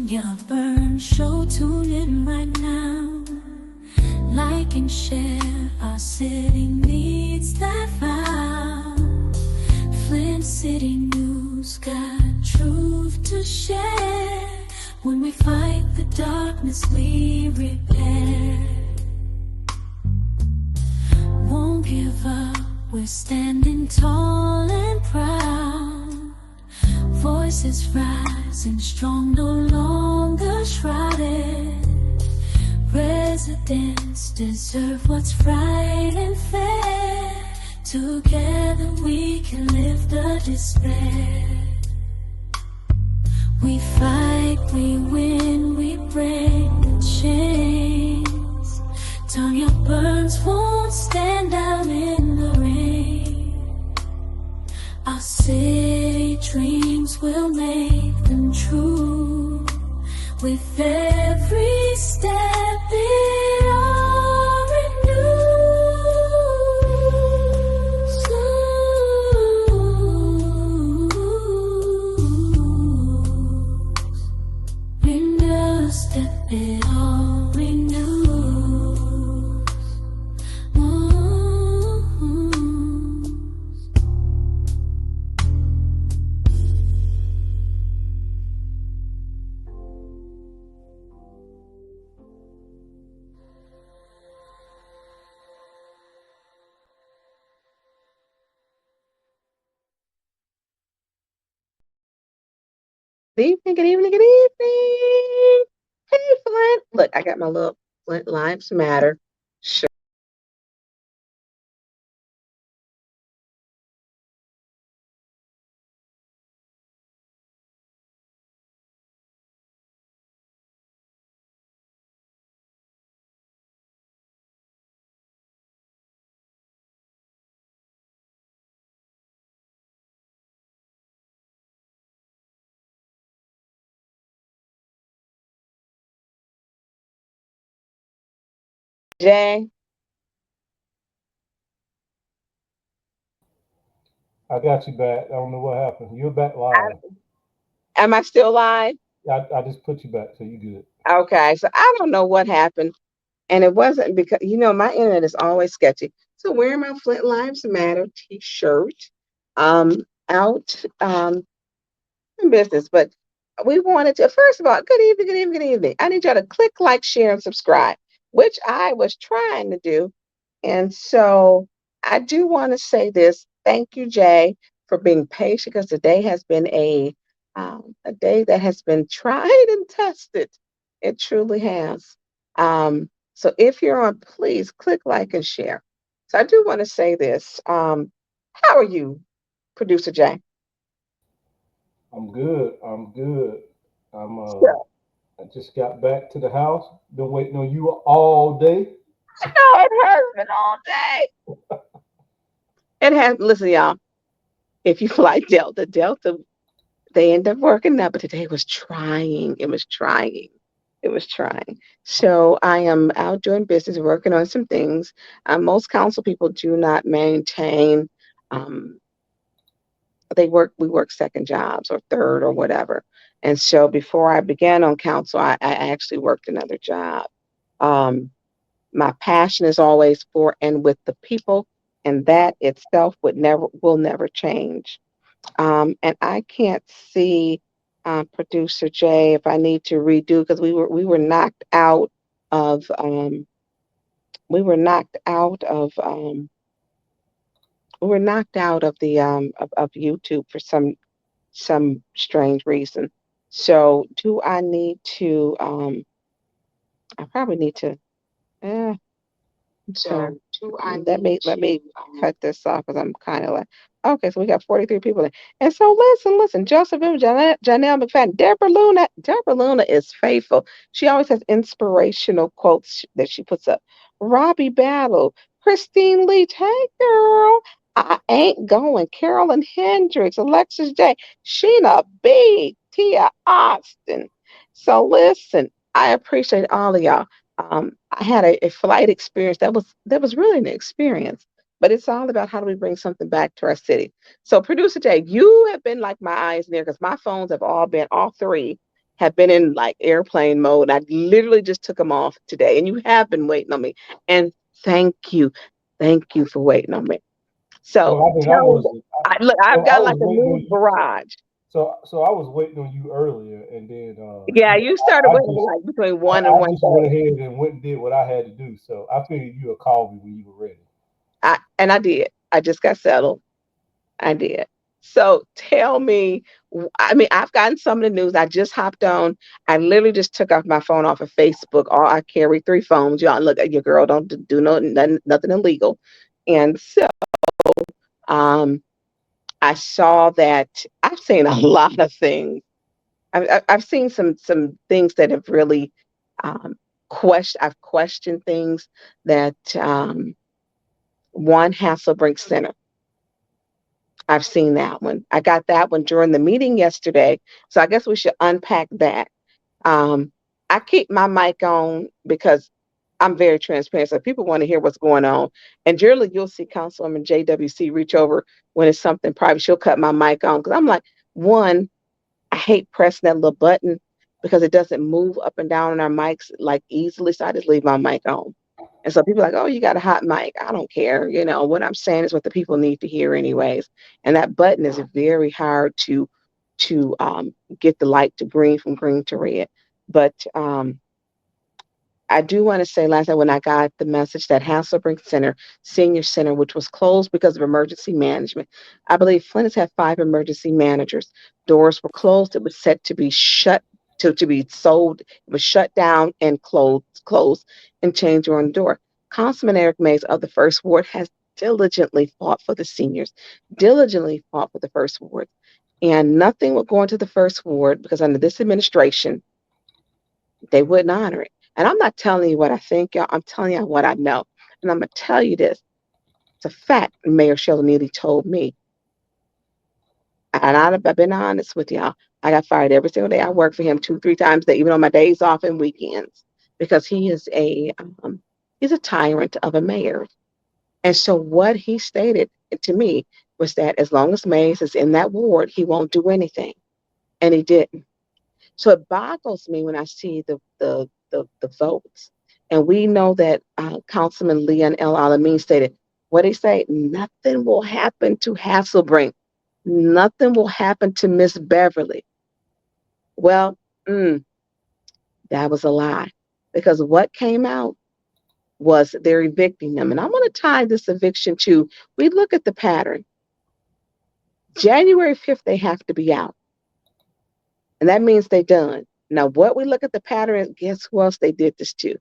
Tonya Burns Show. Tune in right now. Like and share. Our city needs that vow. Flint City News got truth to share. When we fight the darkness, we repair. Won't give up. We're standing tall and proud. Voices rising strong, no longer shrouded. Residents deserve what's right and fair. Together we can lift the despair. We fight, we win, we break the chains. Tonya Burns won't stand out in the rain. Our city dreams will make them true. With every step it all renews. Renew step it all renews. Good evening, good evening, good evening. Hey, Flint. Look, I got my little Flint Lives Matter shirt. Jay, I got you back. I don't know what happened. You're back live. I, am I still live? I just put you back, so you good. Okay, so I don't know what happened. And it wasn't because, my internet is always sketchy. So wearing my Flint Lives Matter t-shirt out in business. But we wanted to, first of all, good evening, good evening, good evening. I need y'all to click like, share, and subscribe, which I was trying to do. And so I do want to say this. Thank you, Jay, for being patient because today has been a day that has been tried and tested. It truly has. So if you're on, please click like and share. So I do want to say this. How are you, producer Jay? I'm good. I'm good. I'm So, I just got back to the house. Been waiting on you all day. no, it has been all day. It has. Listen, y'all. If you fly Delta, they end up working out, but today was trying. It was trying. It was trying. So I am out doing business, working on some things. Most council people do not maintain. Um, we work second jobs or third or whatever. And so before I began on council, I actually worked another job. Um, my passion is always for and with the people, and that itself will never change. And I can't see producer Jay if I need to redo because we were knocked out of we were knocked out of we were knocked out of the of YouTube for some strange reason. So do I need to I probably need to eh, so let me cut this off because I'm kind of like, okay, so we got 43 people in. And so listen, Joseph M. Janelle McFadden, Deborah Luna is faithful. She always has inspirational quotes that she puts up. Robbie Battle, Christine Leach, hey girl, I ain't going. Carolyn Hendricks, Alexis J, Sheena B, Tia Austin. So listen, I appreciate all of y'all. I had a flight experience that was really an experience, but it's all about how do we bring something back to our city. So, producer Jay, you have been like my eyes and ears because my phones have all three have been in like airplane mode. I literally just took them off today, and you have been waiting on me. And thank you for waiting on me. So Well, I mean, I tell me, was, look, I've so I got was like a waiting new on you. garage. So I was waiting on you earlier, and then Yeah, you started I waiting just like between I, 1 and 1:30. went ahead and went and did what I had to do. So I figured you would call me when you were ready. And I did. I just got settled. I did. So tell me, I mean, I've gotten some of the news. I just hopped on. I literally just took off my phone off of Facebook. All I carry three phones. Y'all look at your girl. Don't do no nothing illegal. And so um, I saw that I've seen a lot of things. I've seen some things that have really I've questioned things that one Hasselbrink Center. I've seen that one. I got that one during the meeting yesterday. So I guess we should unpack that. Um, I keep my mic on because I'm very transparent. So if people want to hear what's going on. And generally you'll see Councilwoman JWC reach over when it's something private. She'll cut my mic on because I'm like, one, I hate pressing that little button because it doesn't move up and down on our mics like easily. So I just leave my mic on. And so people are like, oh, you got a hot mic. I don't care. You know, what I'm saying is what the people need to hear anyways. And that button is very hard to get the light to green from green to red. But I do want to say last night when I got the message that Hasselbring Center, Senior Center, which was closed because of emergency management. I believe Flint has had 5 emergency managers. Doors were closed. It was set to be shut to be sold. It was shut down and closed and changed on the door. Councilman Eric Mays of the First Ward has diligently fought for the seniors, diligently fought for the First Ward. And nothing would go into the First Ward because under this administration, they wouldn't honor it. And I'm not telling you what I think, y'all. I'm telling you what I know. And I'm going to tell you this. It's a fact. Mayor Sheldon Neely told me, and I've been honest with y'all. I got fired every single day. I work for him 2, 3 times a day, even on my days off and weekends, because he's a tyrant of a mayor. And so what he stated to me was that as long as Mays is in that ward, he won't do anything. And he didn't. So it boggles me when I see the votes. And we know that Councilman Leon L. Alameen stated, what he say? Nothing will happen to Hasselbrink. Nothing will happen to Miss Beverly. Well, that was a lie. Because what came out was they're evicting them. And I want to tie this eviction to, we look at the pattern. January 5th, they have to be out. And that means they done. Now, what we look at the pattern is, guess who else they did this to?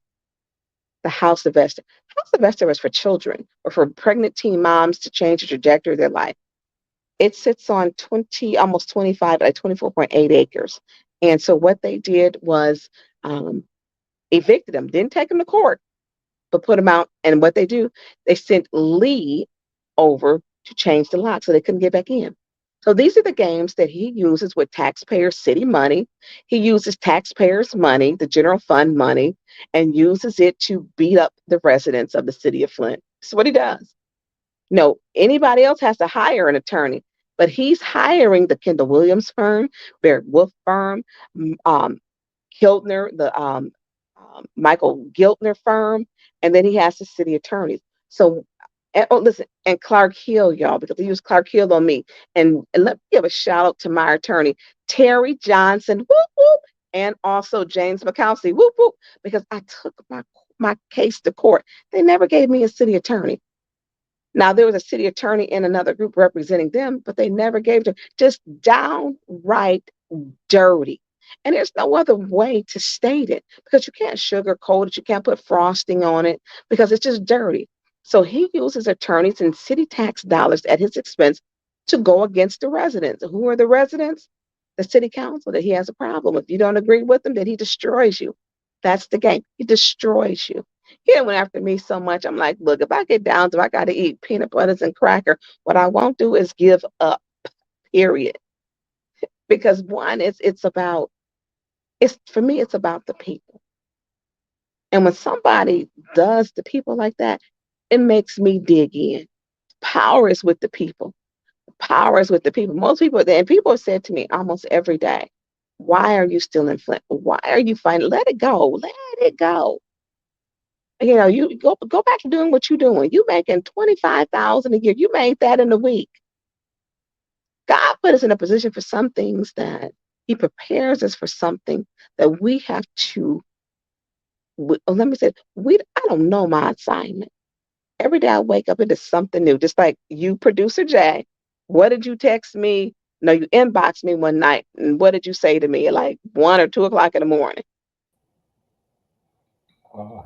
The House of Esther. House of Esther is for children or for pregnant teen moms to change the trajectory of their life. It sits on 20, almost 25, like 24.8 acres. And so what they did was evicted them, didn't take them to court, but put them out. And what they do, they sent Lee over to change the lock so they couldn't get back in. So these are the games that he uses with taxpayer city money. He uses taxpayers' money, the general fund money, and uses it to beat up the residents of the city of Flint. That's what he does. No, anybody else has to hire an attorney, but he's hiring the Kendall Williams firm, Barrett Wolf firm, um, Kiltner, the Michael Giltner firm, and then he has the city attorneys. So, listen, and Clark Hill, y'all, because he used Clark Hill on me. And let me give a shout out to my attorney, Terry Johnson, whoop, whoop, and also James McCousey, whoop, whoop, because I took my case to court. They never gave me a city attorney. Now there was a city attorney in another group representing them, but they never gave them just downright dirty. And there's no other way to state it because you can't sugarcoat it, you can't put frosting on it because it's just dirty. So he uses attorneys and city tax dollars at his expense to go against the residents. Who are the residents? The city council that he has a problem with. If you don't agree with him, then he destroys you. That's the game. He destroys you. He went after me so much. I'm like, look, if I get down to I got to eat peanut butters and cracker, what I won't do is give up, period. Because one, it's about it's for me, it's about the people. And when somebody does the people like that, it makes me dig in. Power is with the people. Power is with the people. Most people, and people have said to me almost every day, Why are you still in Flint? Why are you finding? Let it go. Let it go. You go back to doing what you're doing. You making 25,000 a year. You made that in a week. God put us in a position for some things that He prepares us for something that we have to. Let me say, I don't know my assignment. Every day I wake up, it is something new. Just like you, producer Jay. What did you text me? No, you inboxed me one night, and what did you say to me at like 1 or 2 o'clock in the morning? I don't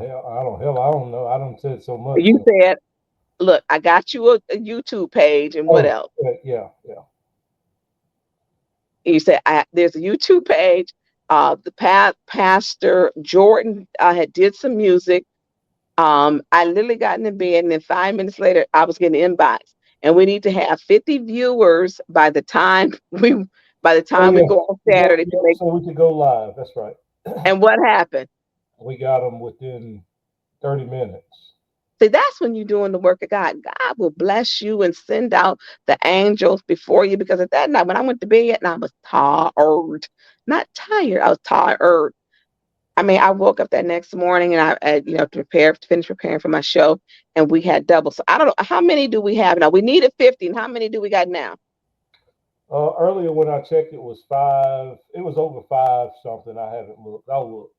know. I don't said so much. You said, "Look, I got you a YouTube page, and what Oh, else?" yeah. You said, "There's a YouTube page. The pastor Jordan had did some music. I literally got in the bed, and then 5 minutes later, I was getting inbox, and we need to have 50 viewers by the Oh, time we yeah. go on Yep, Saturday to yep. make." So we could go live. That's right. And what happened? We got them within 30 minutes. See, that's when you're doing the work of God. God will bless you and send out the angels before you. Because at that night, when I went to bed, and I was tired, not tired, I was tired. I mean, I woke up that next morning and to finish preparing for my show, and we had double. So I don't know how many do we have now. We needed 50, and how many do we got now? Earlier when I checked, it was five. It was over five something. I haven't looked. I'll look.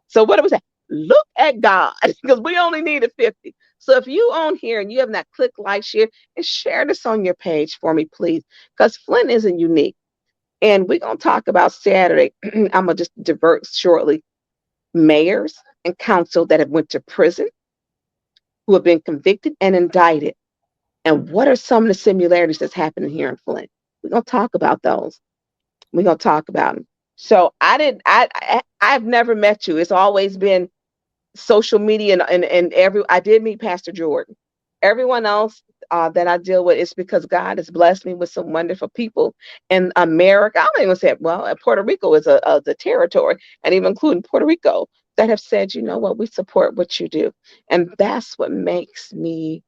So what it was that? Look at God, because we only needed 50. So if you on here and you have not click like, share, and share this on your page for me, please, because Flint isn't unique. And we're gonna talk about Saturday. I'm gonna just divert shortly. Mayors and council that have went to prison, who have been convicted and indicted. And what are some of the similarities that's happening here in Flint? We're gonna talk about those. We're gonna talk about them. So I didn't. I've never met you. It's always been social media, and I did meet Pastor Jordan. Everyone else that I deal with, is because God has blessed me with some wonderful people in America. I don't even say, well, Puerto Rico is the territory, and even including Puerto Rico, that have said, you know what, we support what you do, and that's what makes me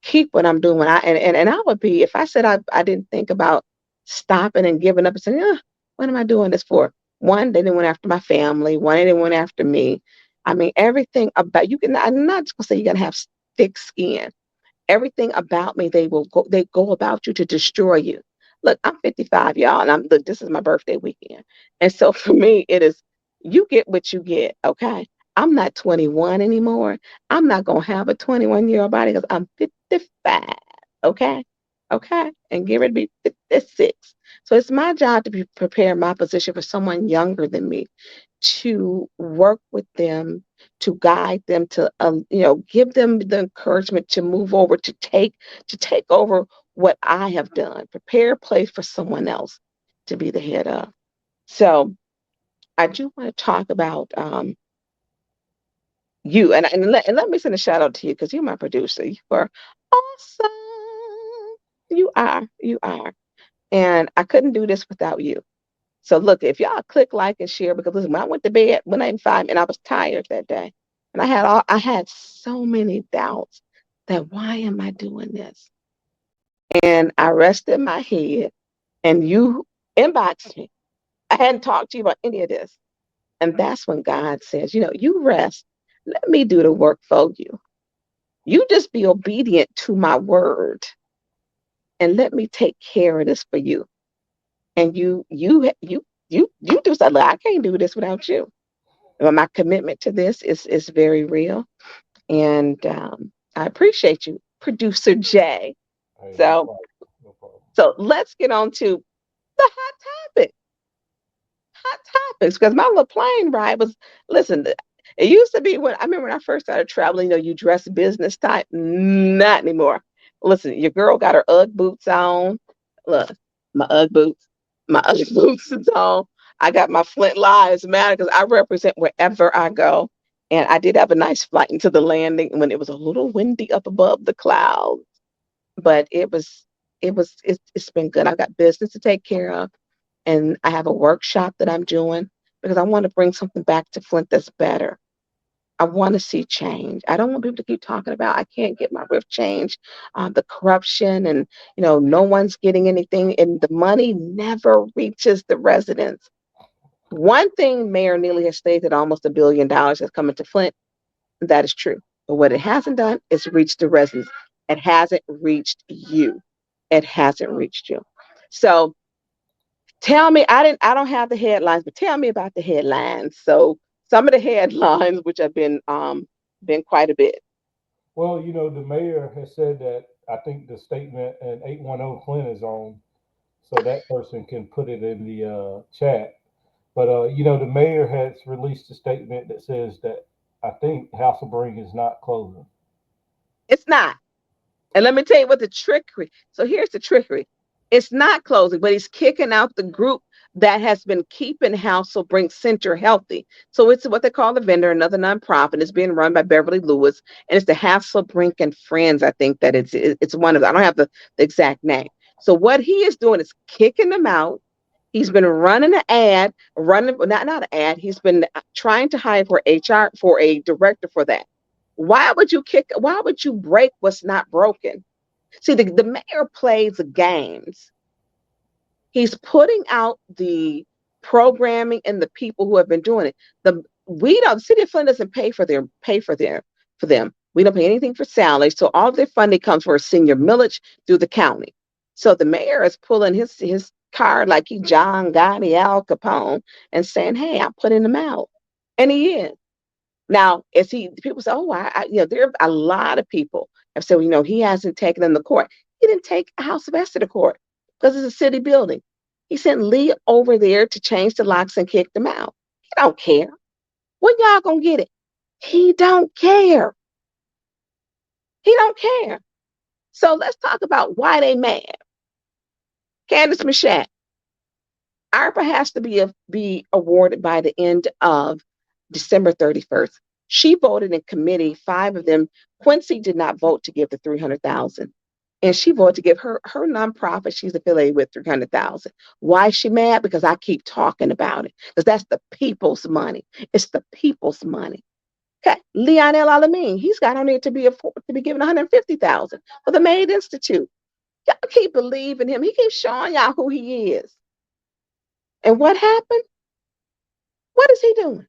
keep what I'm doing. And I would be, if I said I didn't think about stopping and giving up and saying, what am I doing this for? One, they didn't went after my family. One, they didn't went after me. I mean, everything about you can. I'm not just gonna say you're gonna have thick skin. Everything about me, they go about you to destroy you. Look, I'm 55, y'all, and look, this is my birthday weekend. And so for me, it is, you get what you get, okay? I'm not 21 anymore. I'm not gonna have a 21-year-old body because I'm 55. Okay. Okay. And get ready to be 56. So it's my job to prepare my position for someone younger than me, to work with them, to guide them, to give them the encouragement to move over, to take over what I have done, prepare a place for someone else to be the head of. So I do want to talk about you, and let me send a shout out to you, because you're my producer. You are awesome. You are, and I couldn't do this without you. So look, if y'all click like and share, because listen, when I went to bed when I was 5, and I was tired that day, and I had so many doubts that, why am I doing this? And I rested my head, and you inboxed me. I hadn't talked to you about any of this. And that's when God says, you rest. Let me do the work for you. You just be obedient to my word, and let me take care of this for you. And you do something. I can't do this without you. But my commitment to this is very real, and I appreciate you, producer Jay. Hey, no So problem. No problem. so let's get on to the topic. Hot topics, because my little plane ride was, listen, it used to be, when I remember when I first started traveling, you dress business type. Not anymore. Listen, your girl got her Ugg boots on. Look, my Ugg boots. My Ugg boots is on. I got my Flint Lives Matter, because I represent wherever I go. And I did have a nice flight into the landing when it was a little windy up above the clouds, but it's been good. I've got business to take care of, and I have a workshop that I'm doing, because I want to bring something back to Flint that's better. I want to see change. I don't want people to keep talking about I can't get my roof changed, the corruption, and no one's getting anything, and the money never reaches the residents. One thing Mayor Neely has stated that almost $1 billion has come into Flint. That is true. But what it hasn't done is reach the residents. It hasn't reached you. It hasn't reached you. So tell me, I don't have the headlines, but tell me about the headlines. So some of the headlines, which have been quite a bit. Well, the mayor has said that I think the statement and 810 Clint is on, so that person can put it in the chat. But the mayor has released a statement that says that I think Hasselbring is not closing. It's not. And let me tell you what the trickery. So here's the trickery. It's not closing, but he's kicking out the group that has been keeping Hasselbring Center healthy. So it's what they call the vendor, another nonprofit. It's being run by Beverly Lewis, and it's the Hasselbrink and Friends. I think that it's one of them. I don't have the exact name. So what he is doing is kicking them out. He's been running an ad, running not an ad. He's been trying to hire for HR for a director for that. Why would you break what's not broken? See, the mayor plays games. He's putting out the programming and the people who have been doing it. The city of Flint doesn't for them. We don't pay anything for salaries, so all of their funding comes for a senior millage through the county. So the mayor is pulling his card like he John Gotti, Al Capone, and saying, "Hey, I'm putting them out," and he is. Now, is he? People say, "Oh, there are a lot of people have said, he hasn't taken them to court. He didn't take a House of Esther to court because it's a city building. He sent Lee over there to change the locks and kick them out. He don't care. When y'all gonna get it? He don't care. He don't care. So let's talk about why they mad. Candace Mashat, ARPA has to be awarded by the end of December 31st. She voted in committee, five of them. Quincy did not vote to give the 300,000. And she voted to give her nonprofit she's affiliated with 300,000. Why is she mad? Because I keep talking about it. Because that's the people's money. It's the people's money. Okay, Leon El Alamin, he's got on there to be given 150,000 for the Maid Institute. Y'all keep believing him. He keeps showing y'all who he is. And what happened? What is he doing?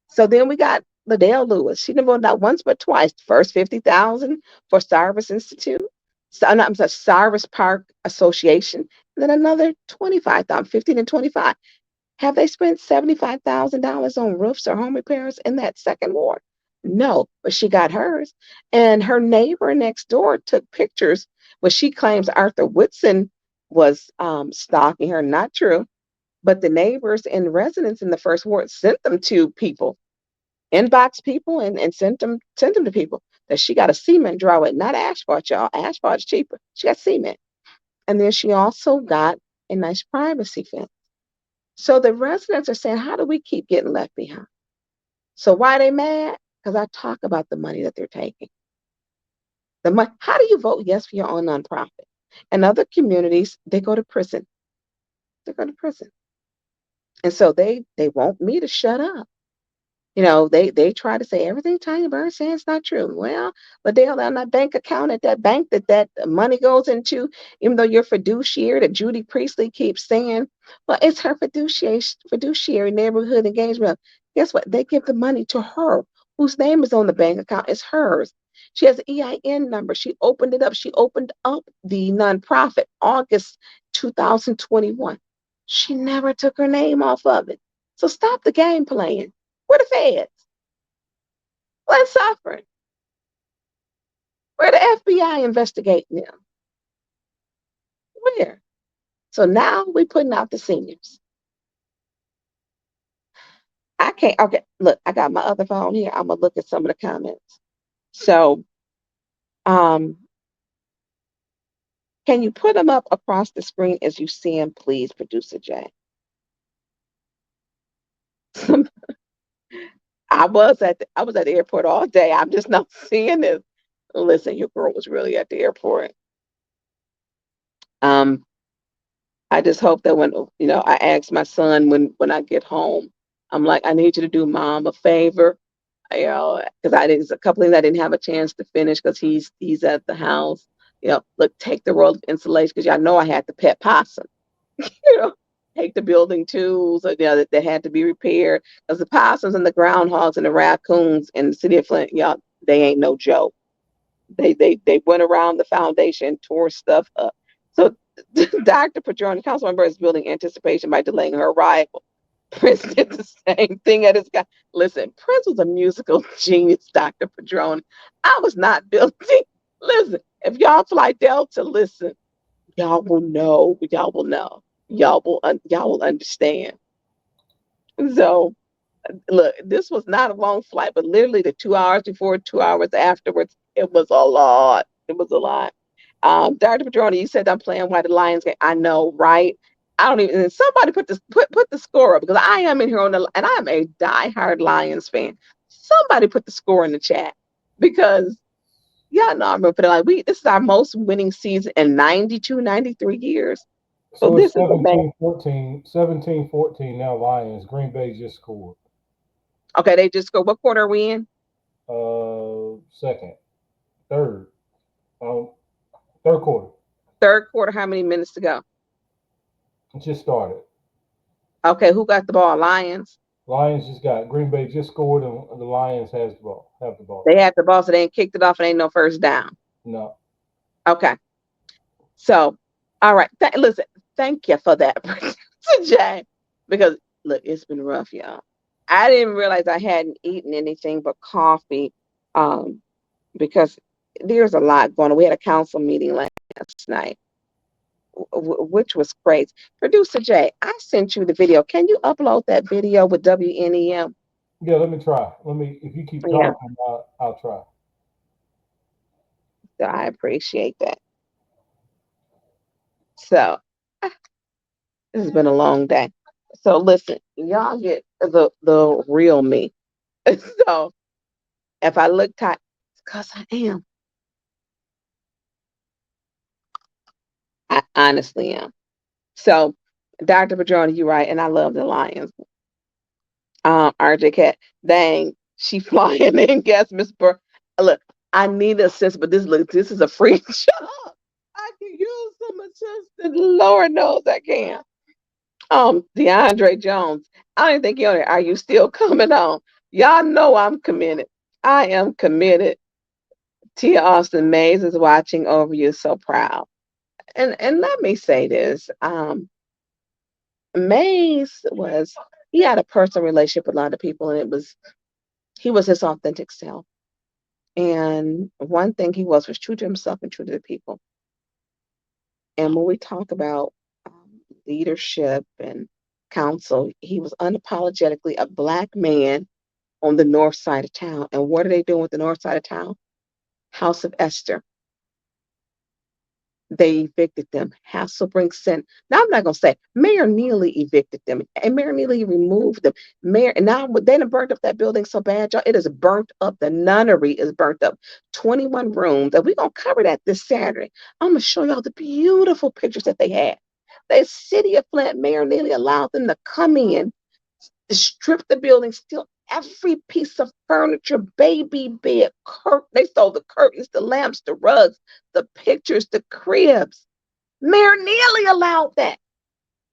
So then we got Liddell Lewis. She didn't vote not once but twice. First 50,000 for Cyrus Institute. So, no, I'm sorry, Cyrus Park Association. And then another 25,000, 15 and 25. Have they spent $75,000 on roofs or home repairs in that second ward? No, but she got hers. And her neighbor next door took pictures where she claims Arthur Whitson was stalking her. Not true. But the neighbors and residents in the first ward sent them to people, inbox people, and sent them to people that she got a cement drawer, not asphalt, y'all. Asphalt's cheaper. She got cement. And then she also got a nice privacy fence. So the residents are saying, how do we keep getting left behind? So why are they mad? Because I talk about the money that they're taking. The money. How do you vote yes for your own nonprofit? In other communities, they go to prison. They go to prison. And so they want me to shut up. They try to say everything Tonya Burns saying is not true. Well, Liddell, on that bank account at that bank that money goes into, even though you're fiduciary, that Judy Priestley keeps saying, well, it's her fiduciary neighborhood engagement. Guess what? They give the money to her, whose name is on the bank account. It's hers. She has an EIN number. She opened it up. She opened up the nonprofit August 2021. She never took her name off of it. So stop the game playing. Where the feds? Where's suffering? Where the FBI investigating them? Where? So now we're putting out the seniors. I can't. Okay, look, I got my other phone here. I'm gonna look at some of the comments. So, um, can you put them up across the screen as you see them, please, Producer Jay? I was at the airport all day. I'm just not seeing this. Listen, your girl was really at the airport. Um, I just hope that when I ask my son when I get home, I'm like, I need you to do mom a favor, because I did a couple things I didn't have a chance to finish because he's at the house. Look, take the roll of insulation because y'all know I had the pet possum. you know, Take the building tools, that had to be repaired. Because the possums and the groundhogs and the raccoons in the city of Flint, y'all, they ain't no joke. They went around the foundation, tore stuff up. So Dr. Padron, Councilman Burns, building anticipation by delaying her arrival. Prince did the same thing at his guy. Listen, Prince was a musical genius, Dr. Padron. I was not building. Listen, if y'all fly Delta, listen, y'all will know. Y'all will know. Y'all will understand. So look, this was not a long flight, but literally the 2 hours before, 2 hours afterwards, it was a lot. It was a lot. Dr. Padroni, you said I'm playing Why the Lions game. I know, right? I don't even. And somebody put the score up because I am in here and I'm a diehard Lions fan. Somebody put the score in the chat because yeah, no, I'm gonna put it like this is our most winning season in 92, 93 years. So So it's this is amazing. 17-14, 17-14 now Lions. Green Bay just scored. Okay, they just go. What quarter are we in? Second, third, um, third quarter. Third quarter. How many minutes to go? It just started. Okay, who got the ball? Lions. Lions just got Green Bay just scored, and the Lions has the ball. Have the ball. They had the ball, so they ain't kicked it off and ain't no first down. No. Okay. So, all right. Listen, thank you for that, Jay. Because look, it's been rough, y'all. I didn't realize I hadn't eaten anything but coffee, um, because there's a lot going on. We had a council meeting last night, which was crazy. Producer Jay, I sent you the video. Can you upload that video with WNEM? Yeah, let me try. If you keep Yeah, talking, I'll try. so I appreciate that. So this has been a long day. So listen, y'all get the real me. So if I look tight, it's because I am. I honestly am. So Dr. Padroni, you're right, and I love the Lions. RJ Cat, dang, she flying in. Guess Miss Burr. Look, I need assistance, but this is a free job. I can use some assistance. Lord knows I can. DeAndre Jones. I don't think you on there. Are you still coming on? Y'all know I'm committed. I am committed. Tia Austin Mays is watching over you, so proud. And let me say this. Mays he had a personal relationship with a lot of people, and he was his authentic self. And one thing was true to himself and true to the people. And when we talk about leadership and counsel, he was unapologetically a Black man on the north side of town. And what are they doing with the north side of town? House of Esther. They evicted them. Hasselbring Center. Now I'm not gonna say Mayor Neely evicted them, and Mayor Neely removed them. And now they done burnt up that building so bad, y'all. It is burnt up. The nunnery is burnt up. 21 rooms, and we're gonna cover that this Saturday. I'm gonna show y'all the beautiful pictures that they had. The city of Flint, Mayor Neely allowed them to come in, strip the building, steal every piece of furniture, baby bed, they stole the curtains, the lamps, the rugs, the pictures, the cribs. Mayor Neely allowed that.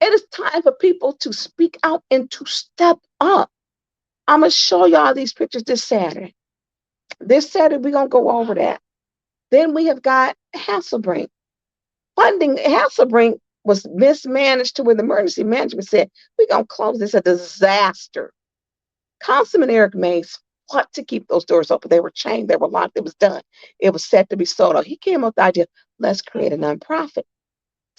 It is time for people to speak out and to step up. I'm going to show y'all these pictures this Saturday. This Saturday, we're going to go over that. Then we have got Hasselbring. Funding Hasselbring was mismanaged to where the emergency management said, we're going to close this, a disaster. Councilman Eric Mays fought to keep those doors open. They were chained, they were locked, it was done. It was set to be sold out. He came up with the idea, let's create a nonprofit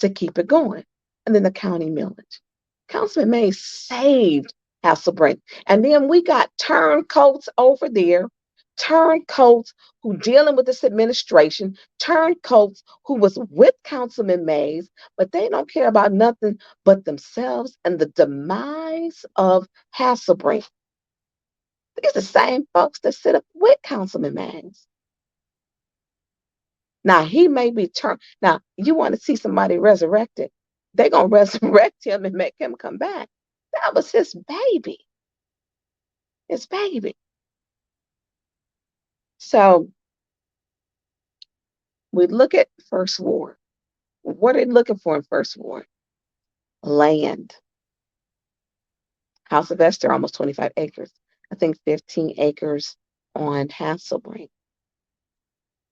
to keep it going. And then the county millage. Councilman Mays saved Hasselbring. And then we got turncoats over there, turncoats who dealing with this administration, turncoats who was with Councilman Mays, but they don't care about nothing but themselves and the demise of Hasselbring. These are the same folks that sit up with Councilman Mays. Now, he may be turned. Now, you want to see somebody resurrected. They're going to resurrect him and make him come back. That was his baby. It's baby. So we look at First Ward. What are they looking for in First Ward? Land. House of Esther, almost 25 acres. I think 15 acres on Hasselbring.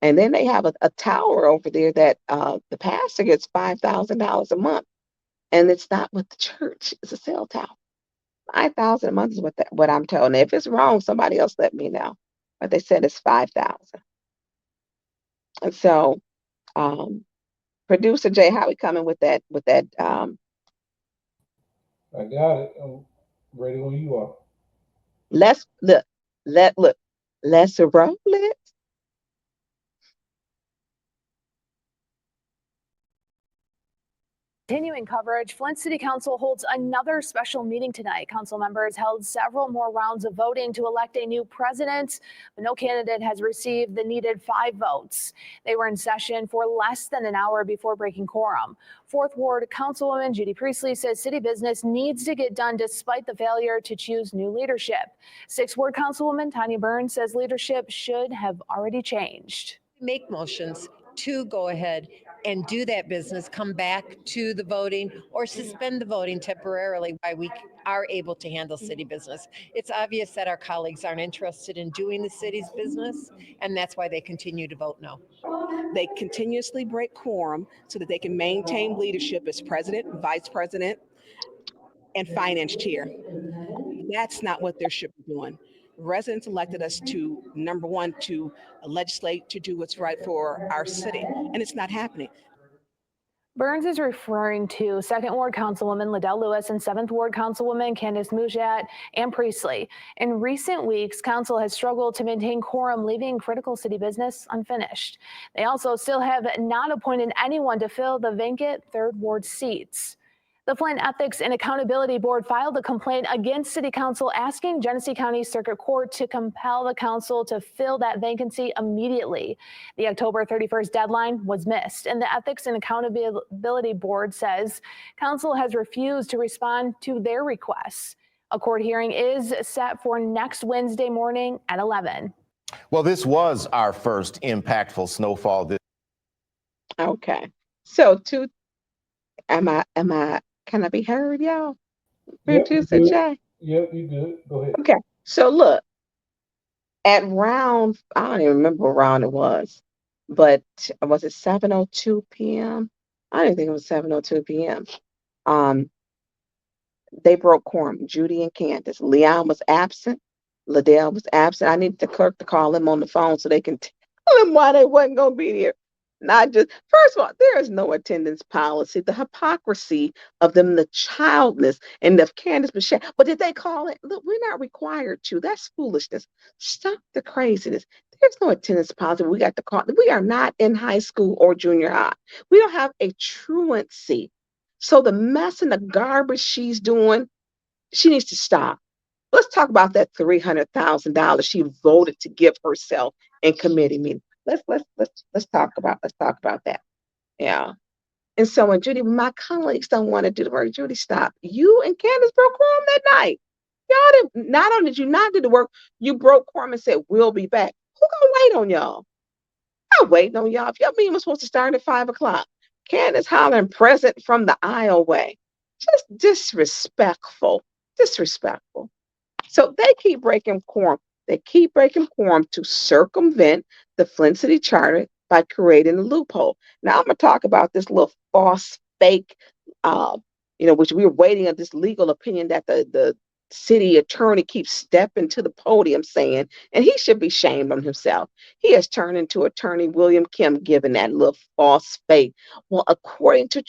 And then they have a tower over there that the pastor gets $5,000 a month. And it's not with the church, it's a cell tower. 5,000 a month is what I'm told. Now, if it's wrong, somebody else let me know. But they said it's 5,000. And so, producer Jay, how we coming with that? I got it. I'm ready when you are. Let's look. Let's roll it. Continuing coverage, Flint City Council holds another special meeting tonight. Council members held several more rounds of voting to elect a new president, but no candidate has received the needed 5 votes. They were in session for less than an hour before breaking quorum. 4th Ward Councilwoman Judy Priestley says city business needs to get done despite the failure to choose new leadership. 6th Ward Councilwoman Tonya Burns says leadership should have already changed. Make motions to go ahead and do that business, come back to the voting or suspend the voting temporarily while we are able to handle city business. It's obvious that our colleagues aren't interested in doing the city's business, and that's why they continue to vote no. They continuously break quorum so that they can maintain leadership as president, vice president, and finance chair. That's not what they should be doing. Residents elected us to, number one, to legislate to do what's right for our city, and it's not happening. Burns is referring to 2nd Ward Councilwoman Liddell Lewis and 7th Ward Councilwoman Candace Mujat and Priestley. In recent weeks, council has struggled to maintain quorum, leaving critical city business unfinished. They also still have not appointed anyone to fill the vacant 3rd Ward seats. The Flint Ethics and Accountability Board filed a complaint against City Council asking Genesee County Circuit Court to compel the council to fill that vacancy immediately. The October 31st deadline was missed, and the Ethics and Accountability Board says council has refused to respond to their requests. A court hearing is set for next Wednesday morning at 11. Well, this was our first impactful snowfall. Okay. So can I be heard, y'all? Producer Jay. Yep, you good. Go ahead. Okay. So look, at round, I don't even remember what round it was, but was it 7:02 p.m.? I didn't think it was 7:02 p.m. They broke quorum. Judy and Candace. Leon was absent. Liddell was absent. I need the clerk to call them on the phone so they can tell them why they wasn't gonna be there. Not just, first of all, there is no attendance policy. The hypocrisy of them, the childness, and the Candace Michelle. But did they call it? Look, we're not required to. That's foolishness. Stop the craziness. There's no attendance policy. We got the call. We are not in high school or junior high. We don't have a truancy. So the mess and the garbage she's doing, she needs to stop. Let's talk about that $300,000 she voted to give herself in committee meeting. Let's talk about that. Yeah. And so when my colleagues don't want to do the work, Judy, stop. You and Candace broke quorum that night. Y'all did not only did you not do the work, you broke quorum and said we'll be back. Who gonna wait on y'all? I'm waiting on y'all. If your meeting was supposed to start at 5:00, Candace hollering present from the aisleway. Just disrespectful. Disrespectful. So they keep breaking quorum. They keep breaking quorum to circumvent the Flint City Charter by creating a loophole. Now I'm going to talk about this little false, fake, which we're waiting on this legal opinion that the city attorney keeps stepping to the podium saying, and he should be shamed on himself. He has turned into attorney William Kim giving that little false, fake. Well, according to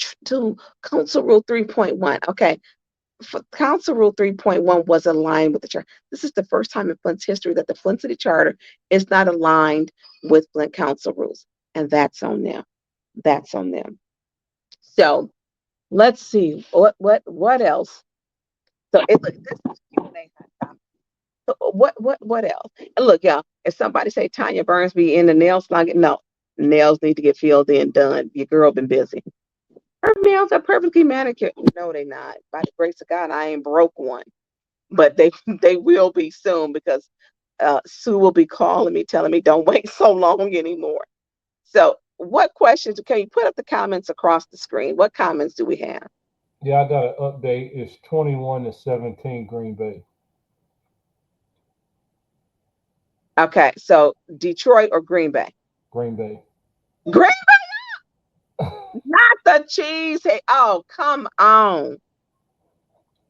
Council Rule 3.1, okay, Council Rule 3.1 was aligned with the charter. This is the first time in Flint's history that the Flint City Charter is not aligned with Flint Council rules, and that's on them. That's on them. So let's see what else. So this is Q&A time. So what else? And look, y'all, if somebody say Tonya Burns be in the nail salon, no, nails need to get filled in, done. Your girl been busy. Her nails are perfectly manicured. No, they not. By the grace of God, I ain't broke one. but they will be soon because Sue will be calling me, telling me don't wait so long anymore. So, what questions can you put up the comments across the screen? What comments do we have? Yeah, I got an update. It's 21-17 Green Bay. Okay, so Detroit or Green Bay? Green Bay. Green Bay, not the cheese. Hey, oh, come on.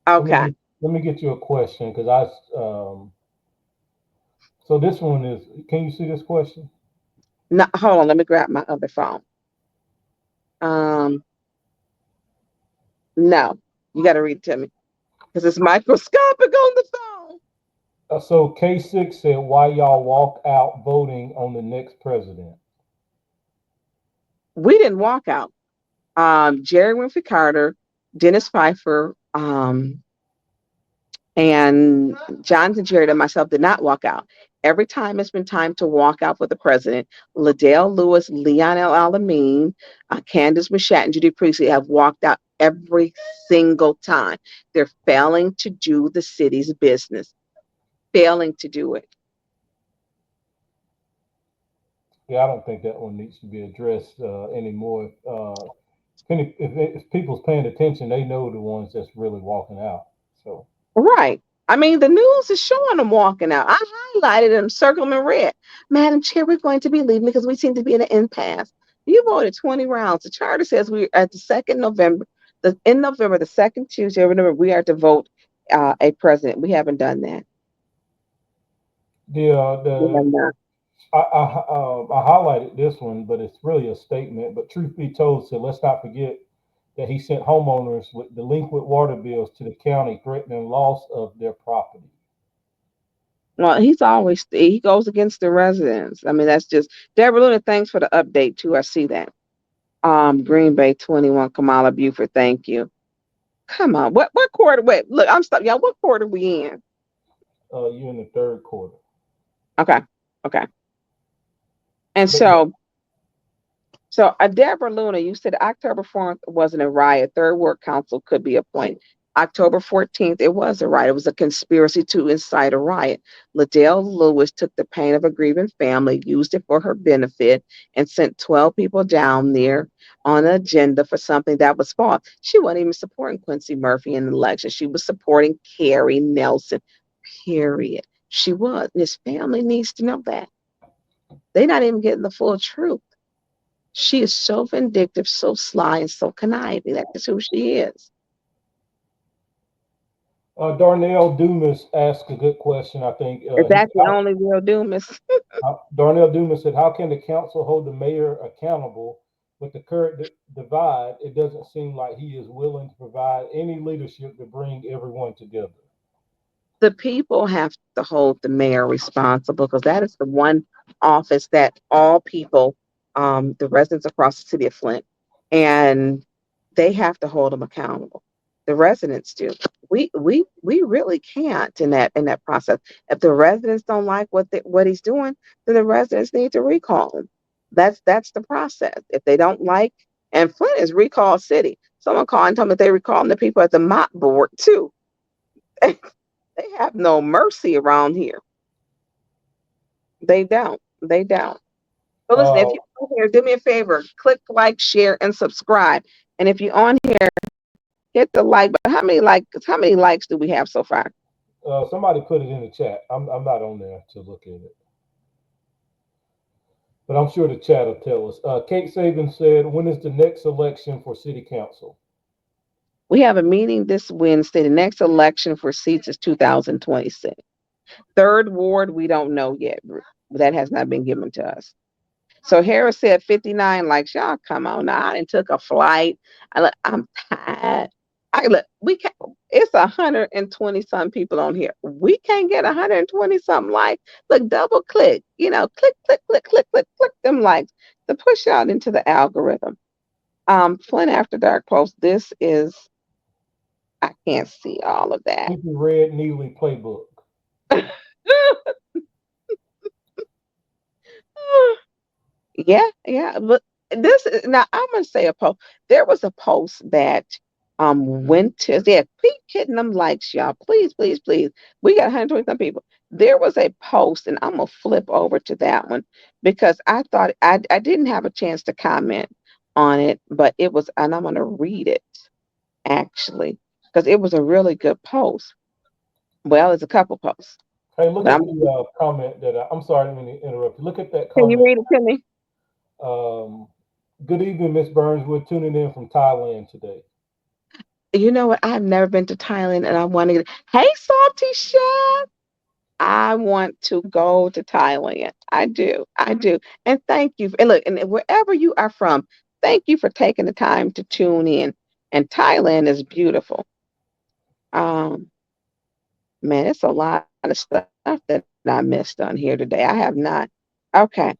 Okay. Let me get you a question because so this one is, can you see this question? No, hold on. Let me grab my other phone. No, you got to read it to me because it's microscopic on the phone. So K6 said, why y'all walk out voting on the next president? We didn't walk out. Jerry Winfrey Carter, Dennis Pfeiffer, and Jonathan Jarrett and myself did not walk out. Every time it's been time to walk out for the president, Liddell Lewis, Leon L. Alameen, Candace Machat, and Judy Priestley have walked out every single time. They're failing to do the city's business, failing to do it. Yeah, I don't think that one needs to be addressed anymore. If people's paying attention, they know the ones that's really walking out. So Right. I mean, the news is showing them walking out. I highlighted them, circle them in red. Madam Chair, we're going to be leaving because we seem to be in an impasse. You voted 20 rounds. The charter says we at the second November, in November, the second Tuesday of November, we are to vote a president. We haven't done that. We have not. I highlighted this one, but it's really a statement. But truth be told, so let's not forget that he sent homeowners with delinquent water bills to the county, threatening loss of their property. Well, he goes against the residents. I mean, that's just Deborah Luna. Thanks for the update too. I see that. Green Bay 21, Kamala Buford. Thank you. Come on. What quarter? Wait, look, I'm stuck. Y'all, what quarter we in? You're in the third quarter. Okay. And so Deborah Luna, you said October 4th wasn't a riot. Third Ward Council could be appointed. October 14th, it was a riot. It was a conspiracy to incite a riot. Liddell Lewis took the pain of a grieving family, used it for her benefit, and sent 12 people down there on an agenda for something that was false. She wasn't even supporting Quincy Murphy in the election. She was supporting Carrie Nelson, period. She was. His family needs to know that. They're not even getting the full truth. She is so vindictive, so sly, and so conniving. That's who she is. Darnell Dumas asked a good question, I think. Is that the only real Dumas? Darnell Dumas said, how can the council hold the mayor accountable with the current divide? It doesn't seem like he is willing to provide any leadership to bring everyone together. The people have to hold the mayor responsible because that is the one office that all people, the residents across the city of Flint, and they have to hold him accountable. The residents do. We really can't in that process. If the residents don't like what he's doing, then the residents need to recall him. That's the process. If they don't like, and Flint is recall city. Someone called and told me they recalling the people at the mop board too. They have no mercy around here. They don't. So listen, if you're on here, do me a favor, click like, share, and subscribe. And if you're on here, hit the like. But how many likes do we have so far? Somebody put it in the chat. I'm not on there to look at it, but I'm sure the chat will tell us. Kate Saban said, when is the next election for city council? We have a meeting this Wednesday. The next election for seats is 2026. Third Ward, we don't know yet. That has not been given to us. So Harris said 59 likes. Y'all come on now. I done took a flight. I'm tired. We can't, it's 120 some people on here. We can't get 120 something likes. Look, double click, click them likes to push out into the algorithm. Flint After Dark post. This is, I can't see all of that. Keep your red Neely playbook. Yeah. But this is now I'm gonna say a post. There was a post that Winters. Yeah, keep hitting them likes, y'all. Please, please, please. We got 120 some people. There was a post, and I'm gonna flip over to that one because I thought I didn't have a chance to comment on it, but it was, and I'm gonna read it actually because it was a really good post. Well, it's a couple posts, Hey, look but at the comment that I'm sorry, I didn't mean to interrupt you. Look at that can you comment. read it to me? Um, Good evening, Miss Burns. We're tuning in from Thailand today. You know what? I've never been to Thailand, and I want to get. Hey, Salty Chef. I want to go to Thailand. I do. I do. And thank you. And look, and wherever you are from, thank you for taking the time to tune in. And Thailand is beautiful. Um, Man, it's a lot of stuff that I missed on here today. I have not. Okay.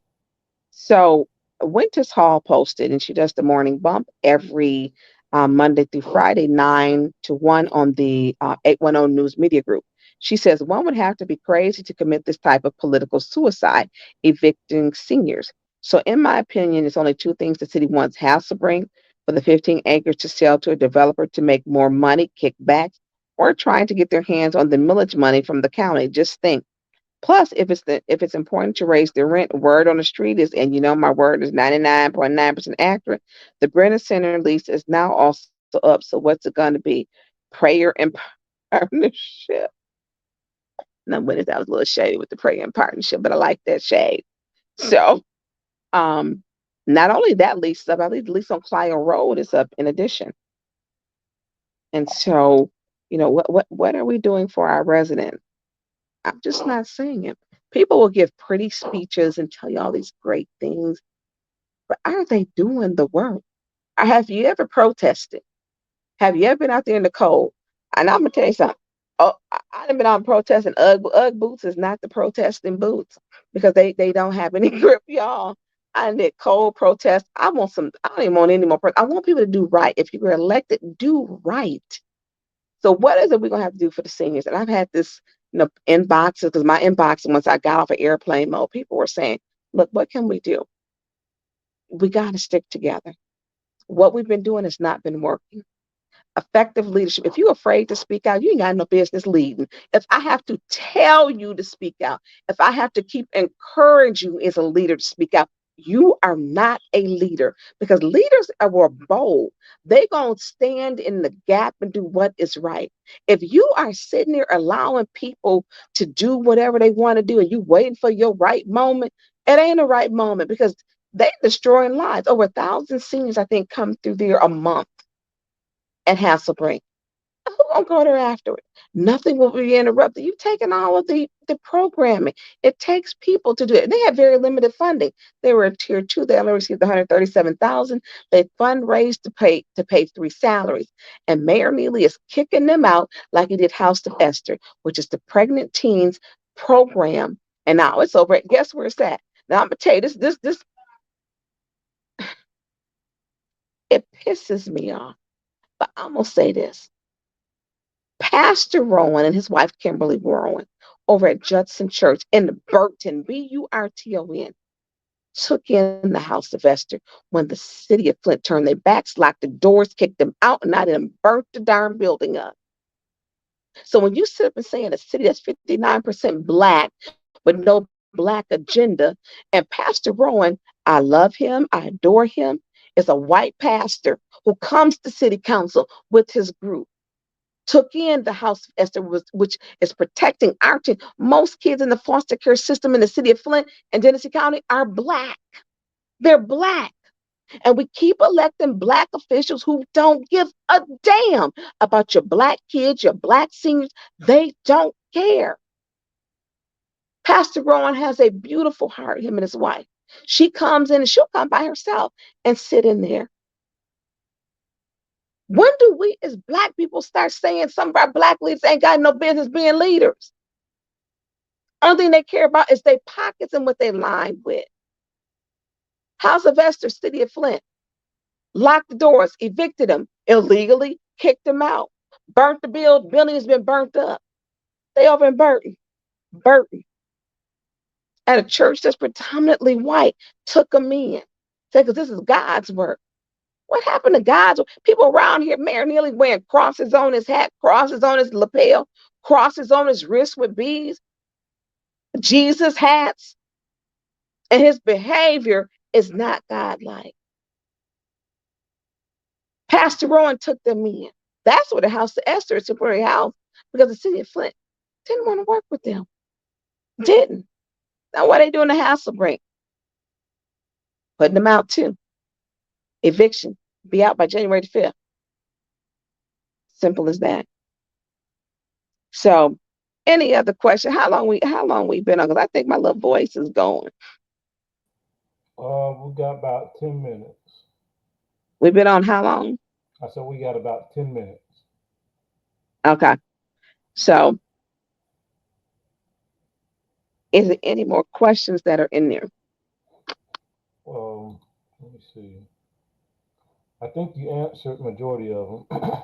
So Winter's Hall posted, and she does the morning bump every Monday through Friday, 9 to 1 on the 810 News Media Group. She says one would have to be crazy to commit this type of political suicide, evicting seniors. So, in my opinion, it's only two things the city wants: Hasselbring for the 15 acres to sell to a developer to make more money, kickbacks, or trying to get their hands on the millage money from the county. Just think. Plus, if it's important to raise the rent, word on the street is, and you know my word is 99.9% accurate. The Brenner Center lease is now also up. So what's it going to be? Prayer and partnership. Now, when that was a little shady with the prayer and partnership, but I like that shade. So, um, not only that lease is up, I believe the lease on Clio Road is up in addition. And so, what are we doing for our residents? I'm just not saying it. People will give pretty speeches and tell you all these great things, but are they doing the work? Or have you ever protested? Have you ever been out there in the cold? And I'm gonna tell you something. Oh, I've been out protesting. Ugg boots is not the protesting boots because they don't have any grip, y'all. I did cold protest. I want some. I don't even want any more. I want people to do right. If you were elected, do right. So what is it we're gonna have to do for the seniors? And I've had this, inboxes because my inbox once I got off of airplane mode, people were saying, "Look, what can we do? We got to stick together. What we've been doing has not been working. Effective leadership. If you're afraid to speak out, you ain't got no business leading. If I have to tell you to speak out, if I have to keep encourage you as a leader to speak out, you are not a leader because leaders are bold. They gonna stand in the gap and do what is right. If you are sitting there allowing people to do whatever they want to do and you waiting for your right moment, it ain't a right moment because they destroying lives. Over 1,000 seniors, I think, come through there a month at Hasselbring. Who gonna go there after it? Nothing will be interrupted. You've taken all of the programming. It takes people to do it. They have very limited funding. They were a tier two. They only received 137,000. They fundraised to pay three salaries. And Mayor Neely is kicking them out like he did House of Esther, which is the pregnant teens program. And now it's over at guess where it's at? Now I'm gonna tell you this it pisses me off. But I'm gonna say this. Pastor Rowan and his wife Kimberly Rowan over at Judson Church in Burton, Burton, took in the House of Esther when the city of Flint turned their backs, locked the doors, kicked them out, and I didn't burnt the darn building up. So when you sit up and say in a city that's 59% black with no black agenda, and Pastor Rowan, I love him, I adore him, is a white pastor who comes to city council with his group took in the House of Esther, which is protecting our children. Most kids in the foster care system in the city of Flint and Genesee County are black. They're black. And we keep electing black officials who don't give a damn about your black kids, your black seniors. They don't care. Pastor Rowan has a beautiful heart, him and his wife. She comes in and she'll come by herself and sit in there. When do we as black people start saying some of our black leaders ain't got no business being leaders? Only thing they care about is their pockets and what they line with. House of Esther, City of Flint, locked the doors, evicted them illegally, kicked them out, burnt the building has been burnt up. They over in Burton, at a church that's predominantly white, took them in. Said, because this is God's work. What happened to God's? People around here, Mayor Neely wearing crosses on his hat, crosses on his lapel, crosses on his wrist with beads, Jesus hats, and his behavior is not godlike. Pastor Rowan took them in. That's what the House of Esther, a temporary house, because the city of Flint didn't want to work with them. Didn't. Now what are they doing to Hasselbring? Putting them out too. Eviction. Be out by January 5th. Simple as that. So, any other question? How long we been on? Because I think my little voice is going. We got about 10 minutes. We've been on how long? I said we got about 10 minutes. Okay. So, is there any more questions that are in there? Let me see. I think you answered majority of them.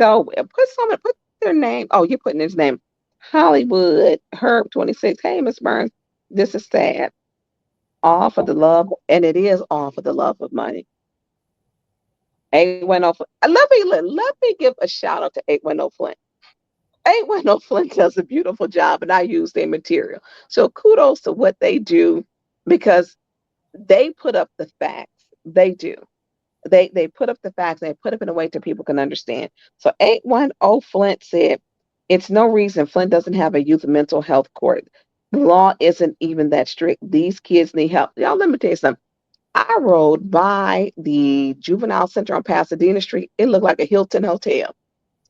So, put their name. Oh, you're putting his name. Hollywood Herb 26. Hey, Miss Burns, this is sad. All for the love, and it is all for the love of money. 810 Flint. Let me give a shout out to 810 Flint. 810 Flint does a beautiful job, and I use their material. So kudos to what they do, because they put up the facts. They do. They put up the facts, and they put up in a way that people can understand. So 810 Flint said, it's no reason Flint doesn't have a youth mental health court. The law isn't even that strict. These kids need help. Y'all, let me tell you something. I rode by the juvenile center on Pasadena Street. It looked like a Hilton hotel.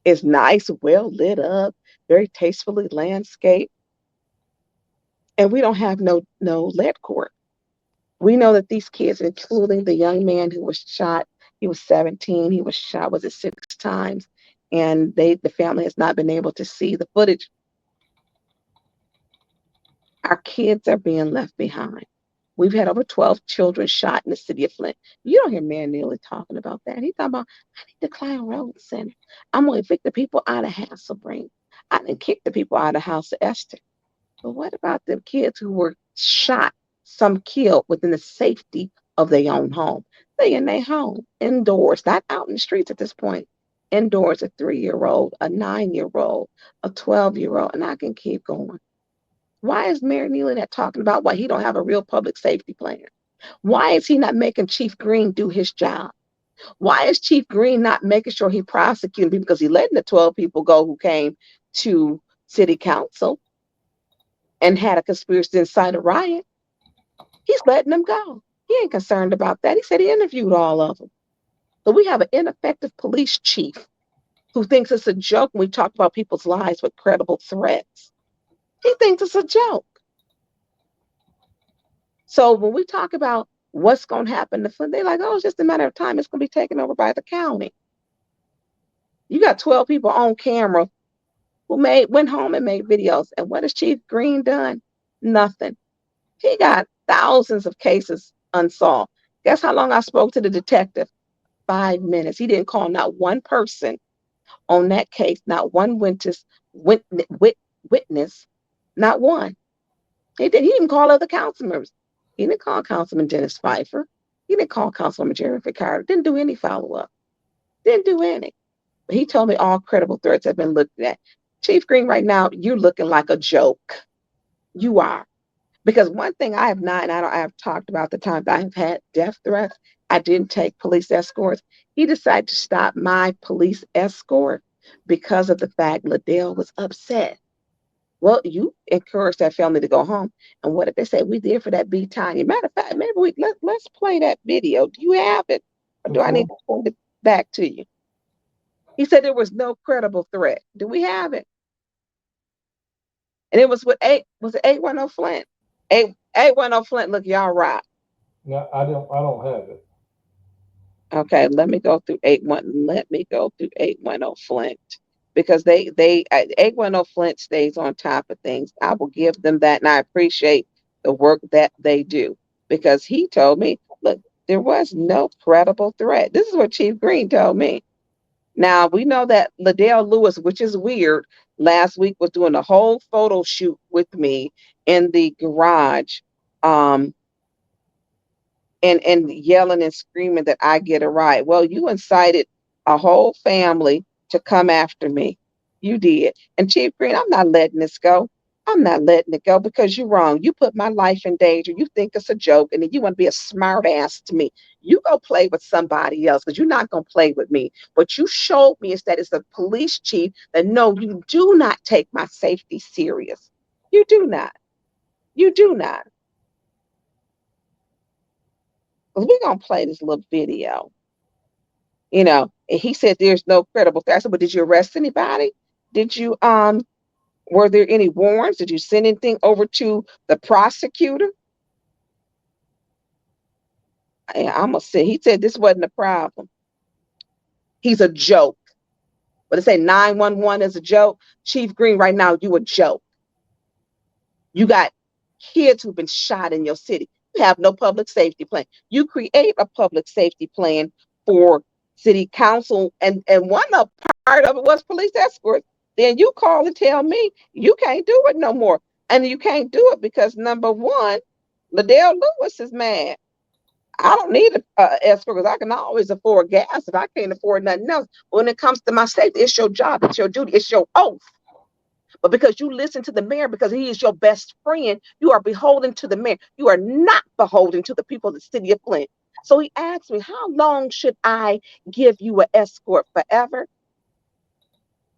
It's nice, well lit up, very tastefully landscaped. And we don't have no lead court. We know that these kids, including the young man who was shot, he was 17, he was shot, was it 6 times? And the family has not been able to see the footage. Our kids are being left behind. We've had over 12 children shot in the city of Flint. You don't hear Mayor Neely talking about that. He's talking about, I need the Klein Road Center. I'm going to evict the people out of Hasselbring. I didn't kick the people out of House of Esther. But what about the kids who were shot, some killed within the safety of their own home? They in their home, indoors, not out in the streets at this point. Indoors, a 3-year-old, a 9-year-old, a 12-year-old, and I can keep going. Why is Mayor Neely not talking about why he don't have a real public safety plan? Why is he not making Chief Green do his job? Why is Chief Green not making sure he prosecuting people, because he letting the 12 people go who came to city council and had a conspiracy to incite a riot? He's letting them go. He ain't concerned about that. He said he interviewed all of them. But we have an ineffective police chief who thinks it's a joke when we talk about people's lives with credible threats. He thinks it's a joke. So when we talk about what's going to happen to Flint, they're like, oh, it's just a matter of time. It's going to be taken over by the county. You got 12 people on camera who went home and made videos. And what has Chief Green done? Nothing. He got thousands of cases unsolved. Guess how long I spoke to the detective? 5 minutes. He didn't call not one person on that case, not one witness, not one. He didn't call other council members. He didn't call Councilman Dennis Pfeiffer. He didn't call Councilman Jerry Ficardo. Didn't do any follow-up. Didn't do any. But he told me all credible threats have been looked at. Chief Green, right now, you're looking like a joke. You are. Because one thing I have not, and I have talked about the times I have had death threats, I didn't take police escorts. He decided to stop my police escort because of the fact Liddell was upset. Well, you encouraged that family to go home. And what did they say? We did for that B Tanya. Matter of fact, maybe let's play that video. Do you have it? Or do I need to send it back to you? He said there was no credible threat. Do we have it? And it was with 810 Flint. 810 Flint, look, y'all rock. No, I don't have it. Okay, let me go through 810 Flint. Because 810 Flint stays on top of things. I will give them that, and I appreciate the work that they do. Because he told me, look, there was no credible threat. This is what Chief Green told me. Now, we know that Liddell Lewis, which is weird, last week was doing a whole photo shoot with me in the garage and yelling and screaming that I get a ride. Well, you incited a whole family to come after me. You did. And Chief Green, I'm not letting this go. I'm not letting it go because you're wrong. You put my life in danger. You think it's a joke, and then you want to be a smart ass to me. You go play with somebody else because you're not going to play with me. What you showed me is that it's a police chief that no, you do not take my safety serious. You do not. You do not. We're going to play this little video. And he said there's no credible threat. I said, but did you arrest anybody? Did you were there any warrants? Did you send anything over to the prosecutor? I'm gonna say he said this wasn't a problem. He's a joke. But they say 911 is a joke. Chief Green, right now, you a joke. You got kids who've been shot in your city. You have no public safety plan. You create a public safety plan for city council, and one part of it was police escorts. Then you call and tell me you can't do it no more. And you can't do it because number one, Liddell Lewis is mad. I don't need an escort because I can always afford gas if I can't afford nothing else. When it comes to my safety, it's your job, it's your duty, it's your oath. But because you listen to the mayor, because he is your best friend, you are beholden to the mayor. You are not beholden to the people of the city of Flint. So he asked me, how long should I give you an escort? Forever?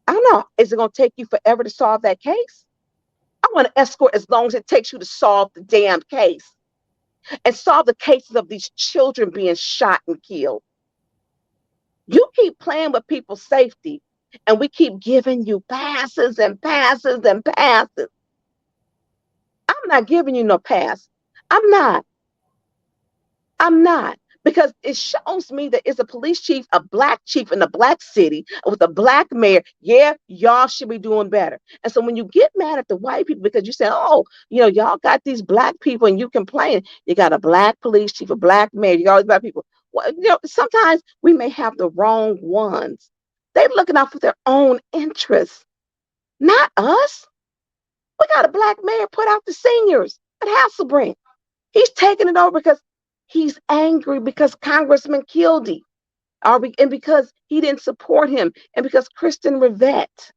I don't know. Is it going to take you forever to solve that case? I want an escort as long as it takes you to solve the damn case and solve the cases of these children being shot and killed. You keep playing with people's safety, and we keep giving you passes and passes and passes. I'm not giving you no pass. I'm not. Because it shows me that it's a police chief, a black chief in a black city with a black mayor. Yeah, y'all should be doing better. And so when you get mad at the white people because you say, oh, y'all got these black people and you complain, you got a black police chief, a black mayor, you got all these black people. Well, sometimes we may have the wrong ones. They're looking out for their own interests, not us. We got a black mayor put out the seniors at Hasselbring. He's taking it over because he's angry because Congressman killed him, and because he didn't support him, and because Kristen Rivette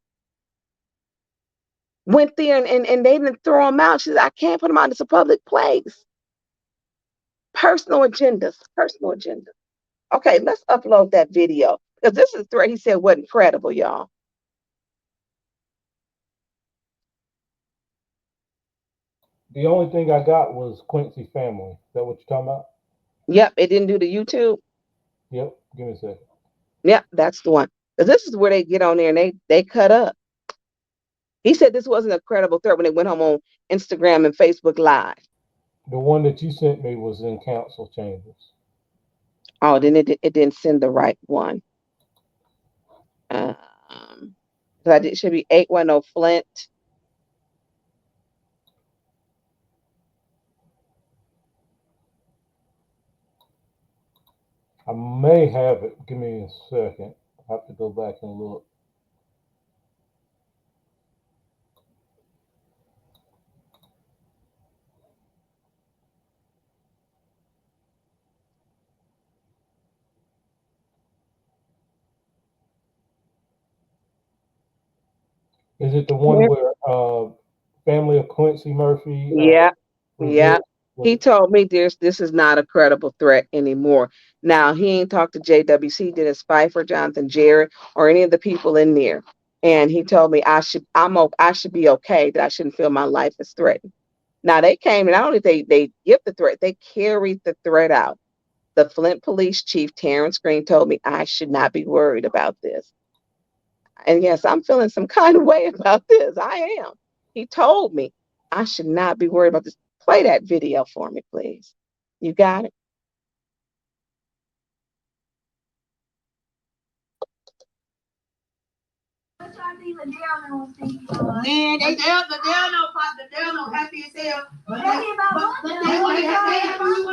went there and they didn't throw him out. She said, I can't put him out. It's a public place. Personal agendas. Okay, let's upload that video because this is a threat he said wasn't credible, y'all. The only thing I got was Quincy family. Is that what you're talking about? Yep, it didn't do the YouTube. Yep, give me a second. Yep, that's the one. Because this is where they get on there and they cut up. He said this wasn't a credible threat when they went home on Instagram and Facebook Live. The one that you sent me was in council chambers. Oh, then it didn't send the right one. It should be 810 Flint. I may have it. Give me a second. I have to go back and look. Is it the one where family of Quincy Murphy? Yeah. He told me this is not a credible threat anymore. Now he ain't talked to JWC, Dennis Pfeiffer, Jonathan Jarrett, or any of the people in there. And he told me I should be okay, that I shouldn't feel my life is threatened. Now they came and not only they give the threat, they carried the threat out. The Flint Police Chief Terrence Green told me I should not be worried about this. And yes, I'm feeling some kind of way about this. I am. He told me I should not be worried about this. Play that video for me, please. You got it? Man, they don't happy as hell. But they want to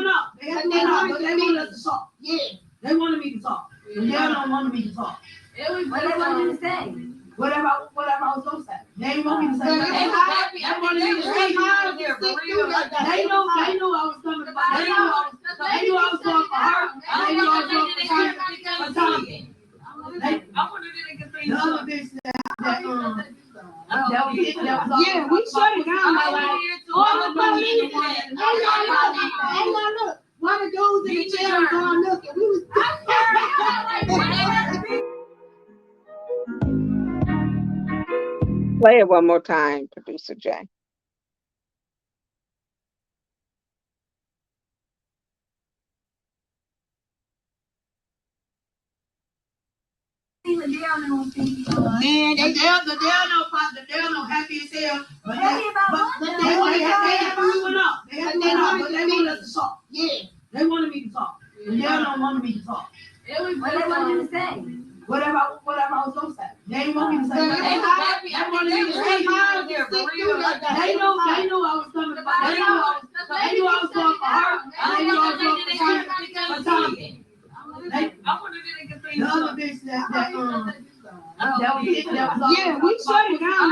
up. They need us to talk. Yeah, they wanted me to talk. They don't want me to talk. What they want me to say? Whatever I was gonna say. They didn't want me to say nothing. They wanted me to say. They knew I was coming by. They knew I was going for her. They knew I was going for Tonya. The other bitch that was it. Yeah, we shut it down. Hey, now look. One of those in the chair was going looking. We was. Play it one more time, Producer Jay. Man, the Dale no happy as hell. But they wanted us to talk. Yeah, they wanted me to talk. The Dale don't want me to talk. What they wanted you to say? Whatever I was gonna say. They didn't want me to say nothing. They wanted me to say. They knew I was coming. They knew I was going for her. They knew I was going for Tonya. The other bitch that was it. Yeah, we shut it down.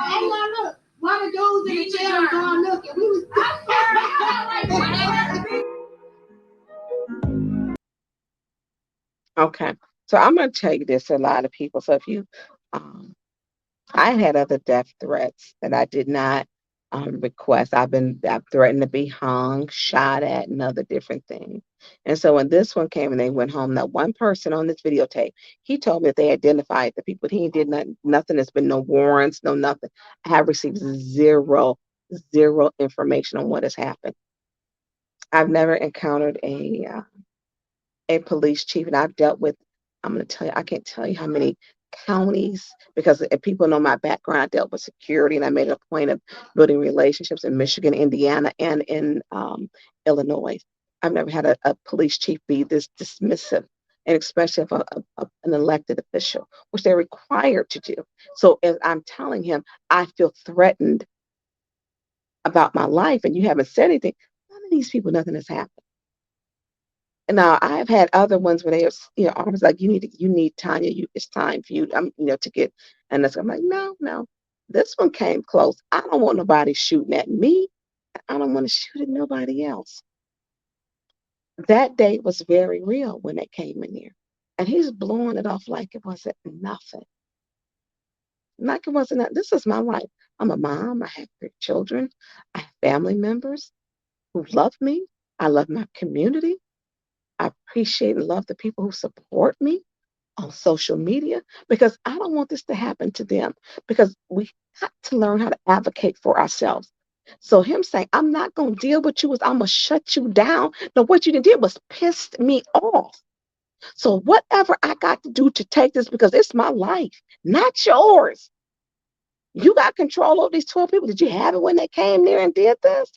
Hey, now look. One of those in the chair was going looking. We was. Okay, so I'm going to tell you this to a lot of people. So if you, I had other death threats that I did not request. I've threatened to be hung, shot at, and other different things. And so when this one came and they went home, that one person on this videotape, he told me that they identified the people. He did nothing. There's been no warrants, no nothing. I have received zero information on what has happened. I've never encountered a police chief, and I've dealt with, I'm going to tell you, I can't tell you how many counties, because if people know my background, I dealt with security, and I made it a point of building relationships in Michigan, Indiana, and in Illinois. I've never had a police chief be this dismissive, and especially of an elected official, which they're required to do. So as I'm telling him, I feel threatened about my life, and you haven't said anything, none of these people, nothing has happened. Now I've had other ones where they was, I was like, you need Tonya, it's time for you, to get, and I'm like, no, this one came close. I don't want nobody shooting at me. I don't want to shoot at nobody else. That day was very real when they came in here, and he's blowing it off like it wasn't nothing. Like it wasn't that. This is my life. I'm a mom. I have 3 children. I have family members who love me. I love my community. I appreciate and love the people who support me on social media, because I don't want this to happen to them, because we got to learn how to advocate for ourselves. So him saying, I'm not going to deal with you, I'm going to shut you down. No, what you did was pissed me off. So whatever I got to do to take this, because it's my life, not yours. You got control over these 12 people. Did you have it when they came there and did this?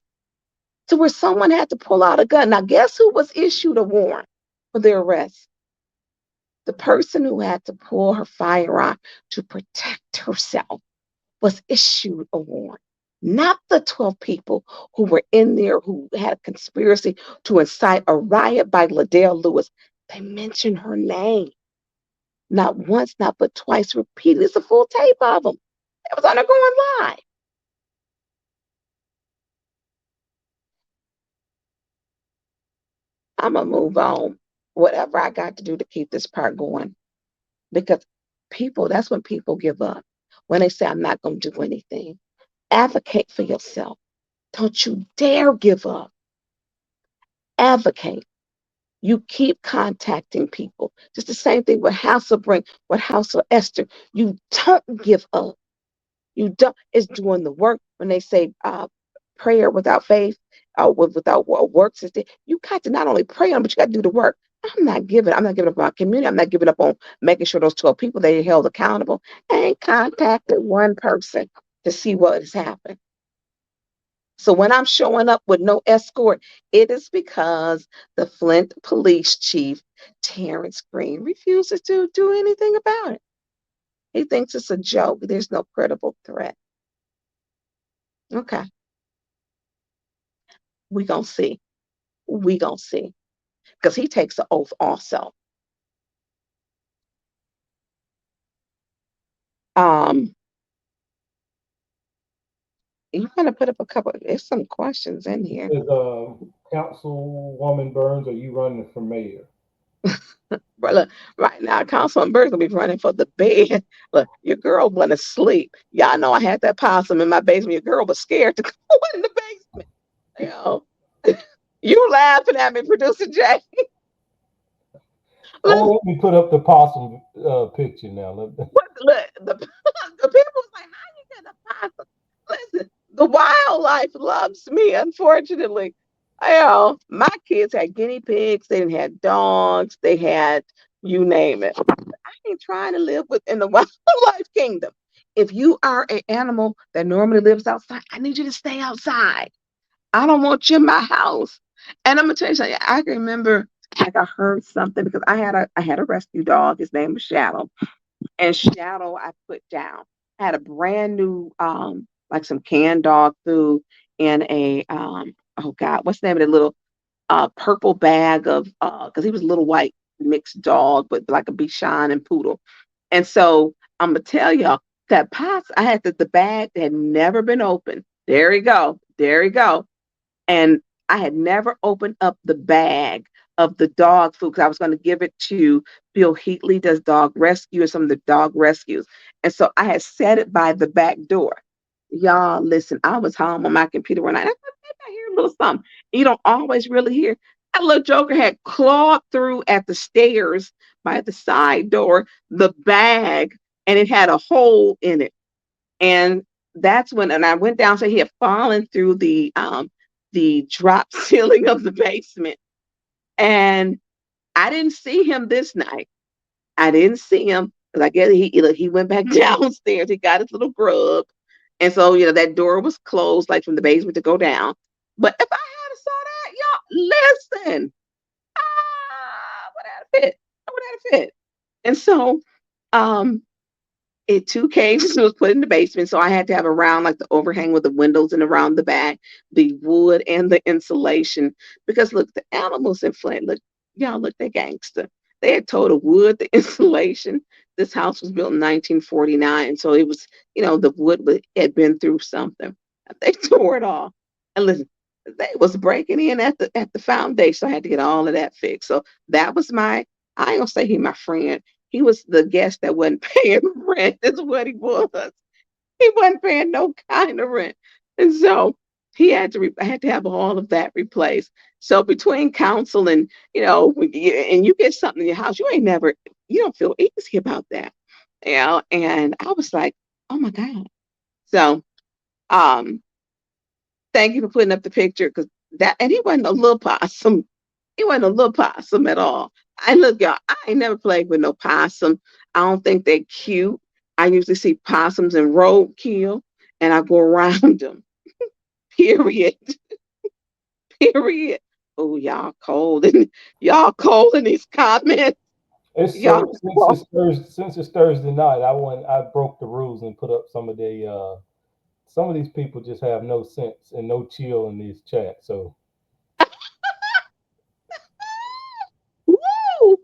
To where someone had to pull out a gun. Now, guess who was issued a warrant for their arrest? The person who had to pull her firearm to protect herself was issued a warrant, not the 12 people who were in there who had a conspiracy to incite a riot by Ladell Lewis. They mentioned her name. Not once, not but twice, repeated. It's a full tape of them. It was on there going live. I'm going to move on. Whatever I got to do to keep this part going. Because that's when people give up. When they say, I'm not going to do anything. Advocate for yourself. Don't you dare give up. Advocate. You keep contacting people. Just the same thing with Hasselbring, with House of Esther. You don't give up. You don't. It's doing the work. When they say prayer without faith, without works, you got to not only pray on, but you got to do the work. I'm not giving up on my community. I'm not giving up on making sure those 12 people they held accountable. I ain't contacted one person to see what has happened. So when I'm showing up with no escort, it is because the Flint police chief, Terrence Green, refuses to do anything about it. He thinks it's a joke. There's no credible threat. Okay. We gonna see. We gonna see. Because he takes the oath also. You want to put up a couple? There's some questions in here. Is Councilwoman Burns, are you running for mayor? But look, right now, Councilman Burke will be running for the bed. Look, your girl went to sleep. Y'all know I had that possum in my basement. Your girl was scared to go in the basement. You know, you laughing at me, producer Jay. Oh, let me put up the possum picture now. Look, the people was like, "How you get a possum?" Listen, the wildlife loves me. Unfortunately, my kids had guinea pigs. They had dogs. They had you name it. I ain't trying to live within the wildlife kingdom. If you are an animal that normally lives outside, I need you to stay outside. I don't want you in my house. And I'm gonna tell you something. I can remember like I heard something because I had a rescue dog. His name was Shadow, and Shadow I put down. I had a brand new like some canned dog food in a oh God, what's the name of the little purple bag of because he was a little white mixed dog, but like a Bichon and poodle. And so I'm gonna tell y'all that pots I had the bag had never been opened. There you go. There you go. And I had never opened up the bag of the dog food because I was going to give it to Bill Heatley, does dog rescue and some of the dog rescues. And so I had set it by the back door. Y'all, listen, I was home on my computer one night. I hear a little something. You don't always really hear. That little joker had clawed through at the stairs by the side door, the bag, and it had a hole in it. And that's when, and I went down, so he had fallen through the drop ceiling of the basement. And I didn't see him this night. I didn't see him because I guess he went back downstairs. He got his little grub. And so, that door was closed, like from the basement to go down. But if I had saw that, y'all, listen, would have fit. I would have fit. And so, it 2 cages was put in the basement, so I had to have around like the overhang with the windows and around the back, the wood and the insulation. Because look, the animals in Flint, look, y'all, look, they gangster. They had total wood, the insulation. This house was built in 1949, so it was, the wood had been through something. They tore it off, and listen, they was breaking in at the foundation. So I had to get all of that fixed. So that was I ain't gonna say he my friend. He was the guest that wasn't paying rent. That's what he was. He wasn't paying no kind of rent. And so I had to have all of that replaced. So between council and, and you get something in your house, you don't feel easy about that. And I was like, oh my God. So thank you for putting up the picture and he wasn't a little possum. He wasn't a little possum at all. Look, y'all, I ain't never played with no possum. I don't think they're cute. I usually see possums in roadkill and I go around them. Period. Period. Oh, y'all cold in these comments. Since it's Thursday night, I broke the rules and put up some of these people just have no sense and no chill in these chats. So Woo!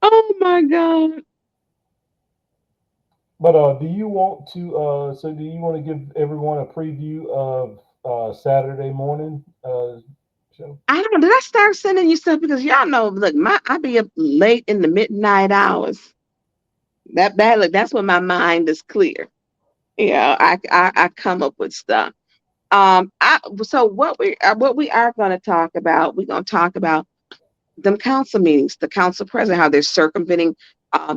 Oh my God. But do you want to give everyone a preview of Saturday morning show? I don't know. Did I start sending you stuff? Because y'all know, look, I be up late in the midnight hours. That's when my mind is clear. I come up with stuff. So what we are going to talk about, we're going to talk about them council meetings, the council president, how they're circumventing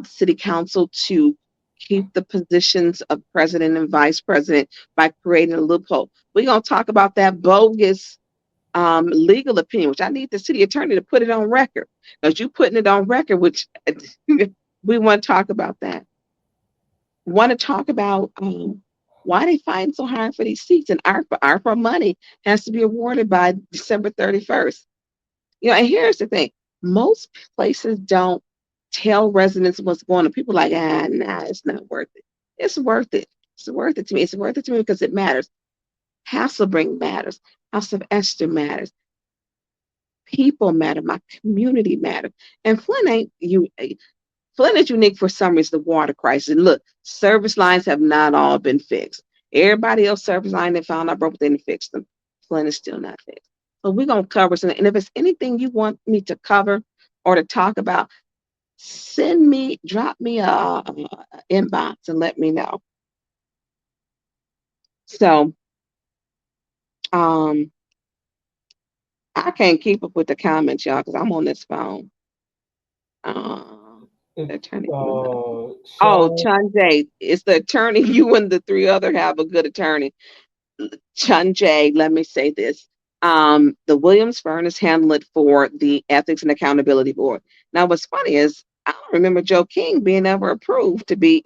city council to keep the positions of president and vice president by creating a loophole. We're going to talk about that bogus legal opinion, which I need the city attorney to put it on record, because you putting it on record, which we want to talk about that. Want to talk about why they fight so hard for these seats, and ARPA money has to be awarded by December 31st. And here's the thing. Most places don't tell residents what's going on. People are like, nah, it's not worth it. It's worth it. It's worth it to me. It's worth it to me because it matters. Hasselbring matters. House of Esther matters. People matter. My community matters. And Flint Flint is unique for some reason, the water crisis. And look, service lines have not all been fixed. Everybody else service line they found out broke, they didn't fix them. Flint is still not fixed. So we're gonna cover something. And if it's anything you want me to cover or to talk about, drop me a inbox and let me know. So I can't keep up with the comments, y'all, because I'm on this phone. Attorney. Oh, Chunjay. It's the attorney. You and the three other have a good attorney. Chunjay, let me say this. The Williams firm is handling it for the Ethics and Accountability Board. Now, what's funny is I don't remember Joe King being ever approved to be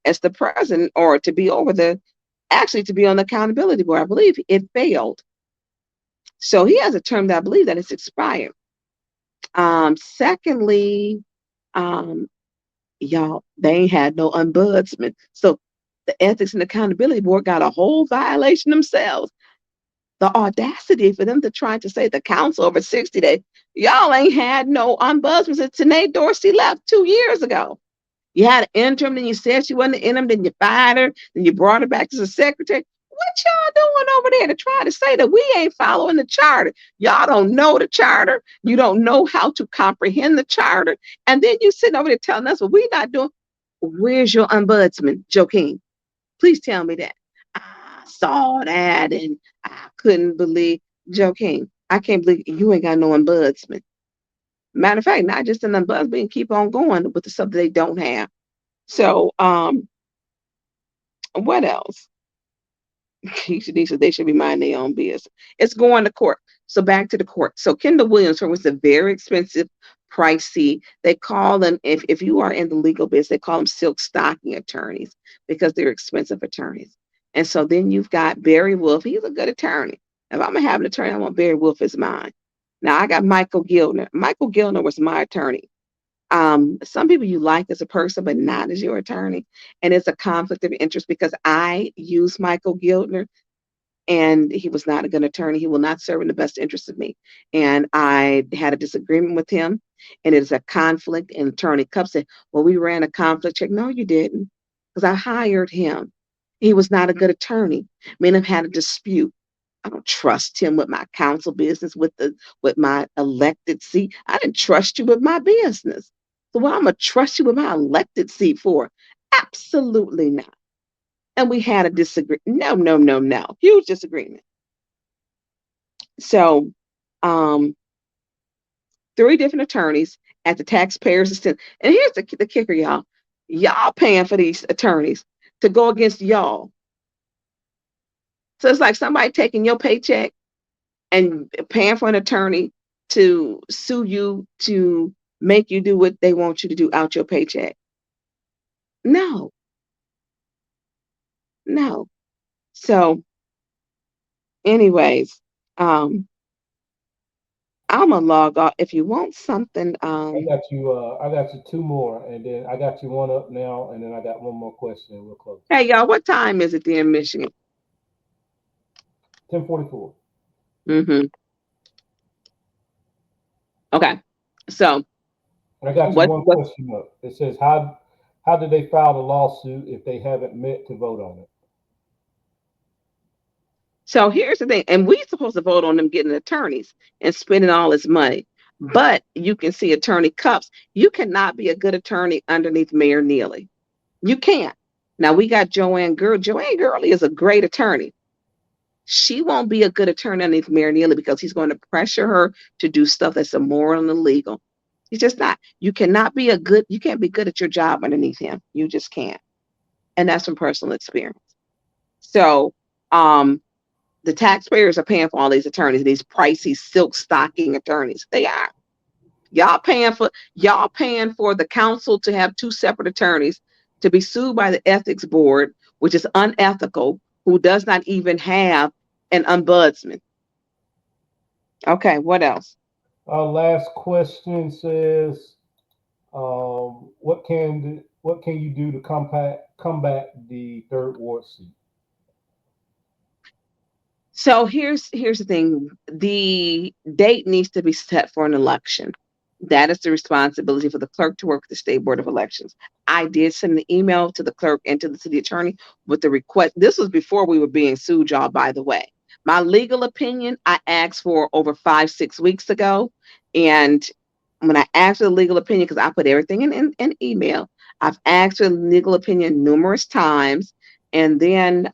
as the president or to be to be on the accountability board. I believe it failed. So he has a term that I believe that it's expired. Secondly, y'all, they ain't had no ombudsman. So the Ethics and Accountability Board got a whole violation themselves. The audacity for them to try to say the council over 60 days, y'all ain't had no ombudsman since Tanae Dorsey left 2 years ago. You had an interim, then you said she wasn't an interim, then you fired her, then you brought her back as a secretary. What y'all doing over there to try to say that we ain't following the charter? Y'all don't know the charter. You don't know how to comprehend the charter. And then you sitting over there telling us what we're not doing. Where's your ombudsman, Joe King? Please tell me that. I saw that and I couldn't believe Joe King. I can't believe you ain't got no ombudsman. Matter of fact, not just an ombudsman, keep on going with the stuff that they don't have. So, what else? They should be minding their own business. It's going to court. So back to the court. So Kendall Williams was a very expensive, pricey. They call them, if you are in the legal business, they call them silk stocking attorneys because they're expensive attorneys. And so then you've got Barry Wolf. He's a good attorney. If I'm gonna have an attorney, I want Barry Wolf as mine. Now I got Michael Gilner. Michael Gilner was my attorney. Some people you like as a person, but not as your attorney. And it's a conflict of interest because I use Michael Gilner and he was not a good attorney. He will not serve in the best interest of me. And I had a disagreement with him and it is a conflict. And Attorney Cup said, well, we ran a conflict check. No, you didn't. Because I hired him. He was not a good attorney. Me and him had a dispute. I don't trust him with my counsel business, with my elected seat. I didn't trust you with my business. So what I'm gonna trust you with my elected seat for? Absolutely not. And we had a disagreement. No. Huge disagreement. So 3 different attorneys at the taxpayers' expense. And here's the kicker, y'all. Y'all paying for these attorneys to go against y'all. So it's like somebody taking your paycheck and paying for an attorney to sue you to make you do what they want you to do out your paycheck. No. So anyways, I'm gonna log off. If you want something, I got you 2 more, and then I got you 1 up now, and then I got 1 more question, and we'll close. Hey y'all, what time is it there in Michigan? 10:44. Okay, so I got you 1 question up. It says, how did they file the lawsuit if they haven't met to vote on it? So here's the thing, and we're supposed to vote on them getting attorneys and spending all this money. But you can see Attorney Cups. You cannot be a good attorney underneath Mayor Neely. You can't. Now we got Joanne Gurley. Joanne Gurley is a great attorney. She won't be a good attorney underneath Mayor Neely because he's going to pressure her to do stuff that's immoral and illegal. He's just not. You can't be good at your job underneath him. You just can't. And that's from personal experience. So the taxpayers are paying for all these attorneys, these pricey silk stocking attorneys. They are. Y'all paying for the council to have 2 separate attorneys to be sued by the ethics board, which is unethical, who does not even have an ombudsman. Okay, what else? Our last question says, what can you do to combat the 3rd ward seat? So here's the thing. The date needs to be set for an election. That is the responsibility for the clerk to work with the State Board of Elections. I did send an email to the clerk and to the city attorney with the request. This was before we were being sued, y'all, by the way. My legal opinion, I asked for over 5-6 weeks ago. And when I asked for the legal opinion, because I put everything in an email, I've asked for the legal opinion numerous times. And then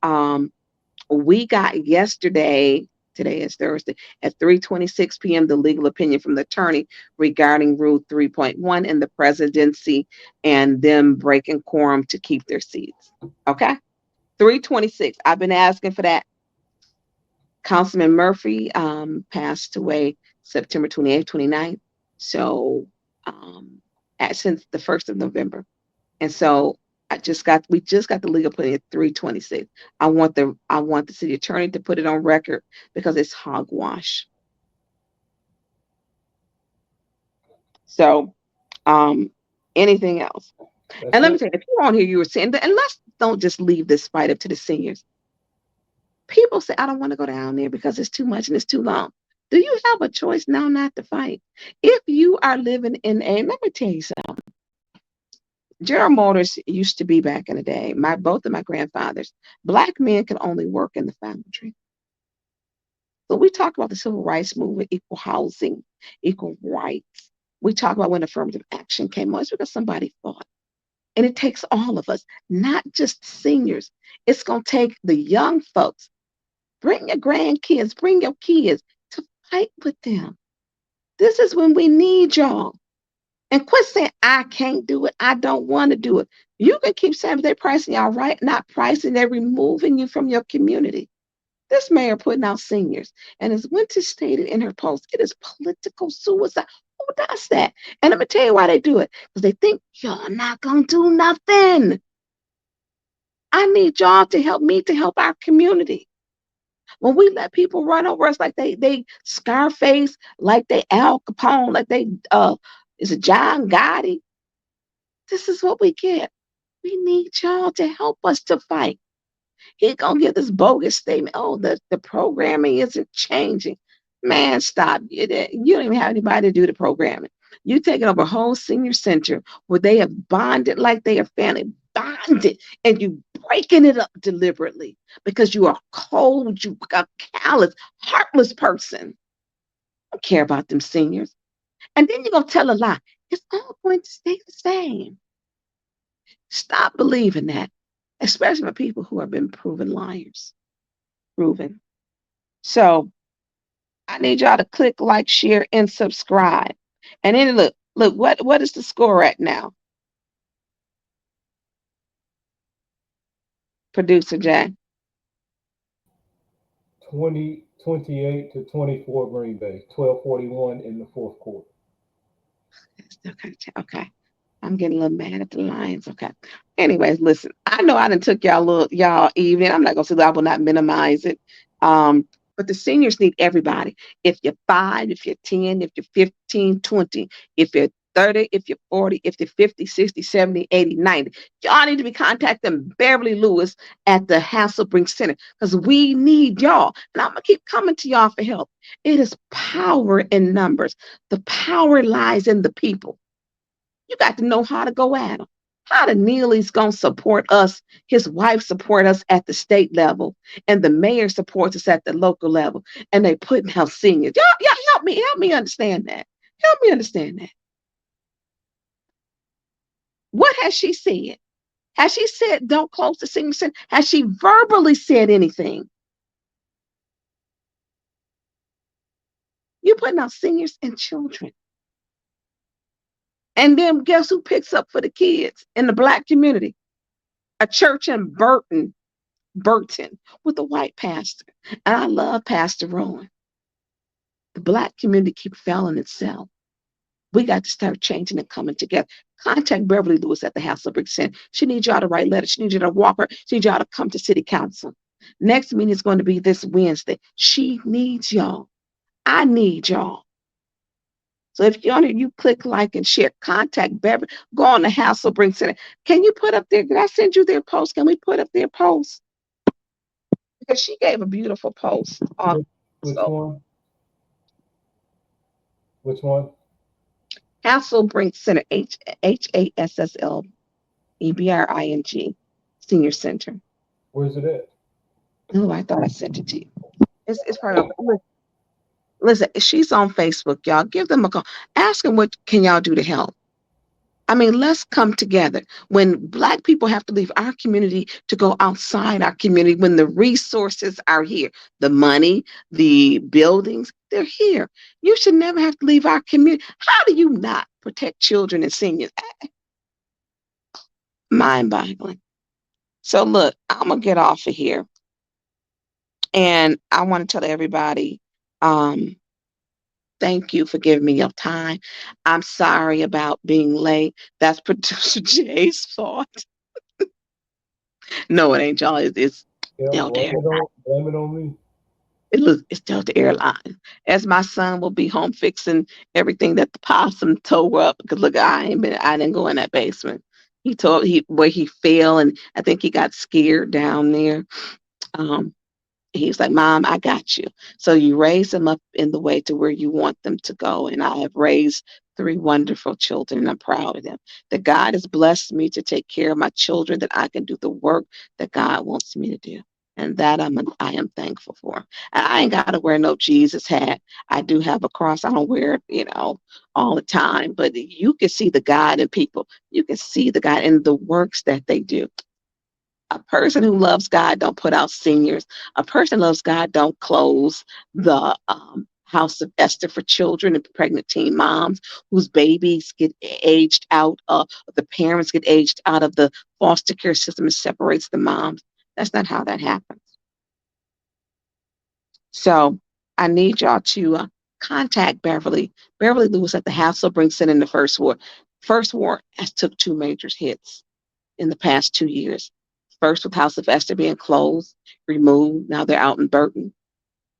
we got yesterday, today is Thursday, at 3:26 p.m., the legal opinion from the attorney regarding Rule 3.1 and the presidency and them breaking quorum to keep their seats. Okay? 3:26. I've been asking for that. Councilman Murphy passed away September 28th, 29th. So since the 1st of November. And so we just got the legal opinion at 3:26. I want the city attorney to put it on record because it's hogwash. So anything else? And let me tell you, if you're on here, you were saying that, and let's don't just leave this fight up to the seniors. People say, I don't want to go down there because it's too much and it's too long. Do you have a choice now not to fight? If you are living in let me tell you something. General Motors used to be back in the day, both of my grandfathers, Black men could only work in the foundry. So we talk about the civil rights movement, equal housing, equal rights. We talk about when affirmative action came on. It's because somebody fought. And it takes all of us, not just seniors. It's going to take the young folks. Bring your grandkids, bring your kids to fight with them. This is when we need y'all. And quit saying, I can't do it. I don't want to do it. You can keep saying they're pricing y'all right, not pricing, they're removing you from your community. This mayor putting out seniors. And as Winter stated in her post, it is political suicide. Who does that? And I'm going to tell you why they do it. Because they think y'all not going to do nothing. I need y'all to help me to help our community. When we let people run over us like they Scarface, like they Al Capone, like they is it John Gotti? This is what we get. We need y'all to help us to fight. He gonna give this bogus statement. Oh, the programming isn't changing. Man, stop. You don't even have anybody to do the programming. You taking over a whole senior center where they have bonded like they are family, bonded, and you breaking it up deliberately because you are cold, you a callous, heartless person. I don't care about them seniors. And then you're gonna tell a lie. It's all going to stay the same. Stop believing that, especially for people who have been proven liars. Proven. So I need y'all to click like, share, and subscribe. And then look, what is the score at now? Producer Jay. 28 to 24 Green Bay, 12:41 in the fourth quarter. Okay. I'm getting a little mad at the Lions. Okay. Anyways, listen, I know I done took y'all evening. I'm not gonna say that I will not minimize it. But the seniors need everybody. If you're 5, if you're 10, if you're 15, 20, if you're 30, if you're 40, if you're 50, 60, 70, 80, 90, y'all need to be contacting Beverly Lewis at the Hasselbring Center because we need y'all. And I'm gonna keep coming to y'all for help. It is power in numbers. The power lies in the people. You got to know how to go at them. How the Neely's gonna support us, his wife support us at the state level, and the mayor supports us at the local level, and they putting out seniors. Y'all help me understand that. Help me understand that. What has she said? Has she said don't close the senior center? Has she verbally said anything? You're putting out seniors and children. And then guess who picks up for the kids in the Black community? A church in Burton with a white pastor. And I love Pastor Rowan. The Black community keeps failing itself. We got to start changing and coming together. Contact Beverly Lewis at the Hasselbring Center. She needs y'all to write letters. She needs you to walk her. She needs y'all to come to city council. Next meeting is going to be this Wednesday. She needs y'all. I need y'all. So if you're on it, you click like and share. Contact Beverly. Go on the Hasselbring Center. Can you put up there? Did I send you their post? Can we put up their post? Because she gave a beautiful post. Which one? Hasselbring Center, Hasselebring Senior Center. Where's it at? Oh, I thought I sent it to you. It's probably listen. She's on Facebook, y'all. Give them a call. Ask them what can y'all do to help. I mean, let's come together. When Black people have to leave our community to go outside our community, when the resources are here, the money, the buildings, they're here. You should never have to leave our community. How do you not protect children and seniors? Mind-boggling. So look, I'm gonna get off of here, and I want to tell everybody, um, thank you for giving me your time. I'm sorry about being late. That's Producer Jay's fault. No, it ain't y'all. It's Yeah, Delta Airlines. blame it on me. It's Delta Airlines. As my son will be home fixing everything that the possum tore up. Because look, I didn't go in that basement. Where he fell, and I think he got scared down there. Um, He's like, Mom, I got you. So you raise them up in the way to where you want them to go. And I have raised three wonderful children, and I'm proud of them. That God has blessed me to take care of my children, that I can do the work that God wants me to do. And that I am thankful for. And I ain't got to wear no Jesus hat. I do have a cross. I don't wear it, all the time. But you can see the God in people. You can see the God in the works that they do. A person who loves God don't put out seniors. A person who loves God don't close the House of Esther for children and pregnant teen moms whose babies get aged out. The parents get aged out of the foster care system and separates the moms. That's not how that happens. So I need y'all to contact Beverly. Beverly Lewis at the Hasselbring Center in the First Ward. First Ward has took two major hits in the past 2 years. First with House of Esther being closed, removed. Now they're out in Burton.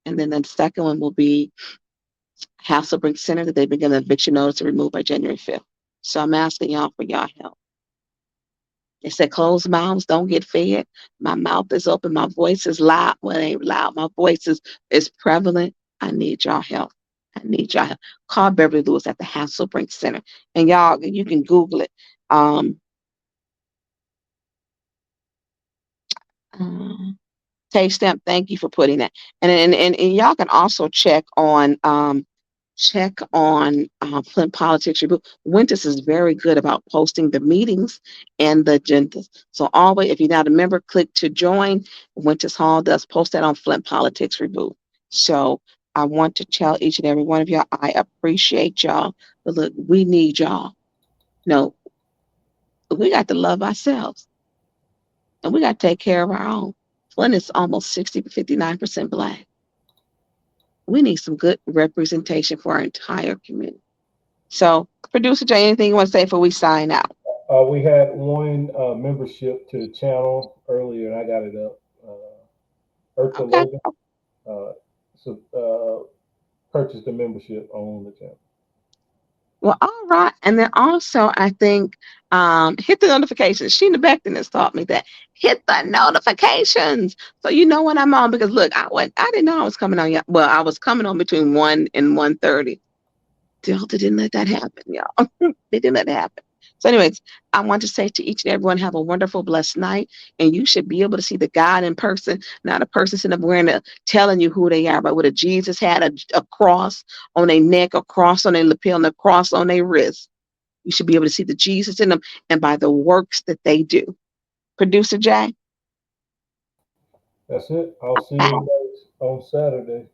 And then the second one will be Hasselbring Center that they begin an eviction notice to remove by January 5th. So I'm asking y'all for y'all help. They said closed mouths don't get fed. My mouth is open. My voice is loud. Well, it ain't loud. My voice is prevalent. I need y'all help. I need y'all help. Call Beverly Lewis at the Hasselbring Center. And y'all, you can Google it. Taste Stamp, thank you for putting that. And y'all can also check on Flint Politics Reboot. Winters is very good about posting the meetings and the agendas. So always, if you're not a member, click to join. Winters Hall does post that on Flint Politics Reboot. So I want to tell each and every one of y'all, I appreciate y'all. But look, we need y'all. No, we got to love ourselves. And we got to take care of our own. Flint is almost 59% Black. We need some good representation for our entire community. So, Producer Jay, anything you want to say before we sign out? We had one membership to the channel earlier, and I got it up. Okay. Logan, purchased a membership on the channel. Well, all right. And then also, I think hit the notifications. Sheena Beckton has taught me that. Hit the notifications so you know when I'm on. Because look, I didn't know I was coming on yet. Well, I was coming on between 1 and 1:30. Delta didn't let that happen, y'all. They didn't let it happen. So, anyways, I want to say to each and everyone, have a wonderful, blessed night. And you should be able to see the God in person, not a person sitting up wearing telling you who they are, but with a Jesus hat, a cross on their neck, a cross on their lapel, and a cross on their wrist. You should be able to see the Jesus in them and by the works that they do. Producer Jay? That's it. I'll see you guys on Saturday.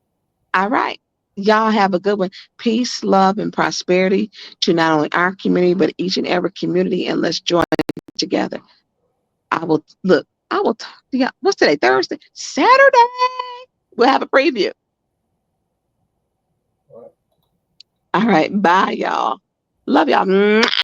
All right. Y'all have a good one. Peace, love, and prosperity to not only our community, but each and every community. And let's join together. I will talk to y'all. What's today? Thursday? Saturday. We'll have a preview. All right. Bye, y'all. Love y'all.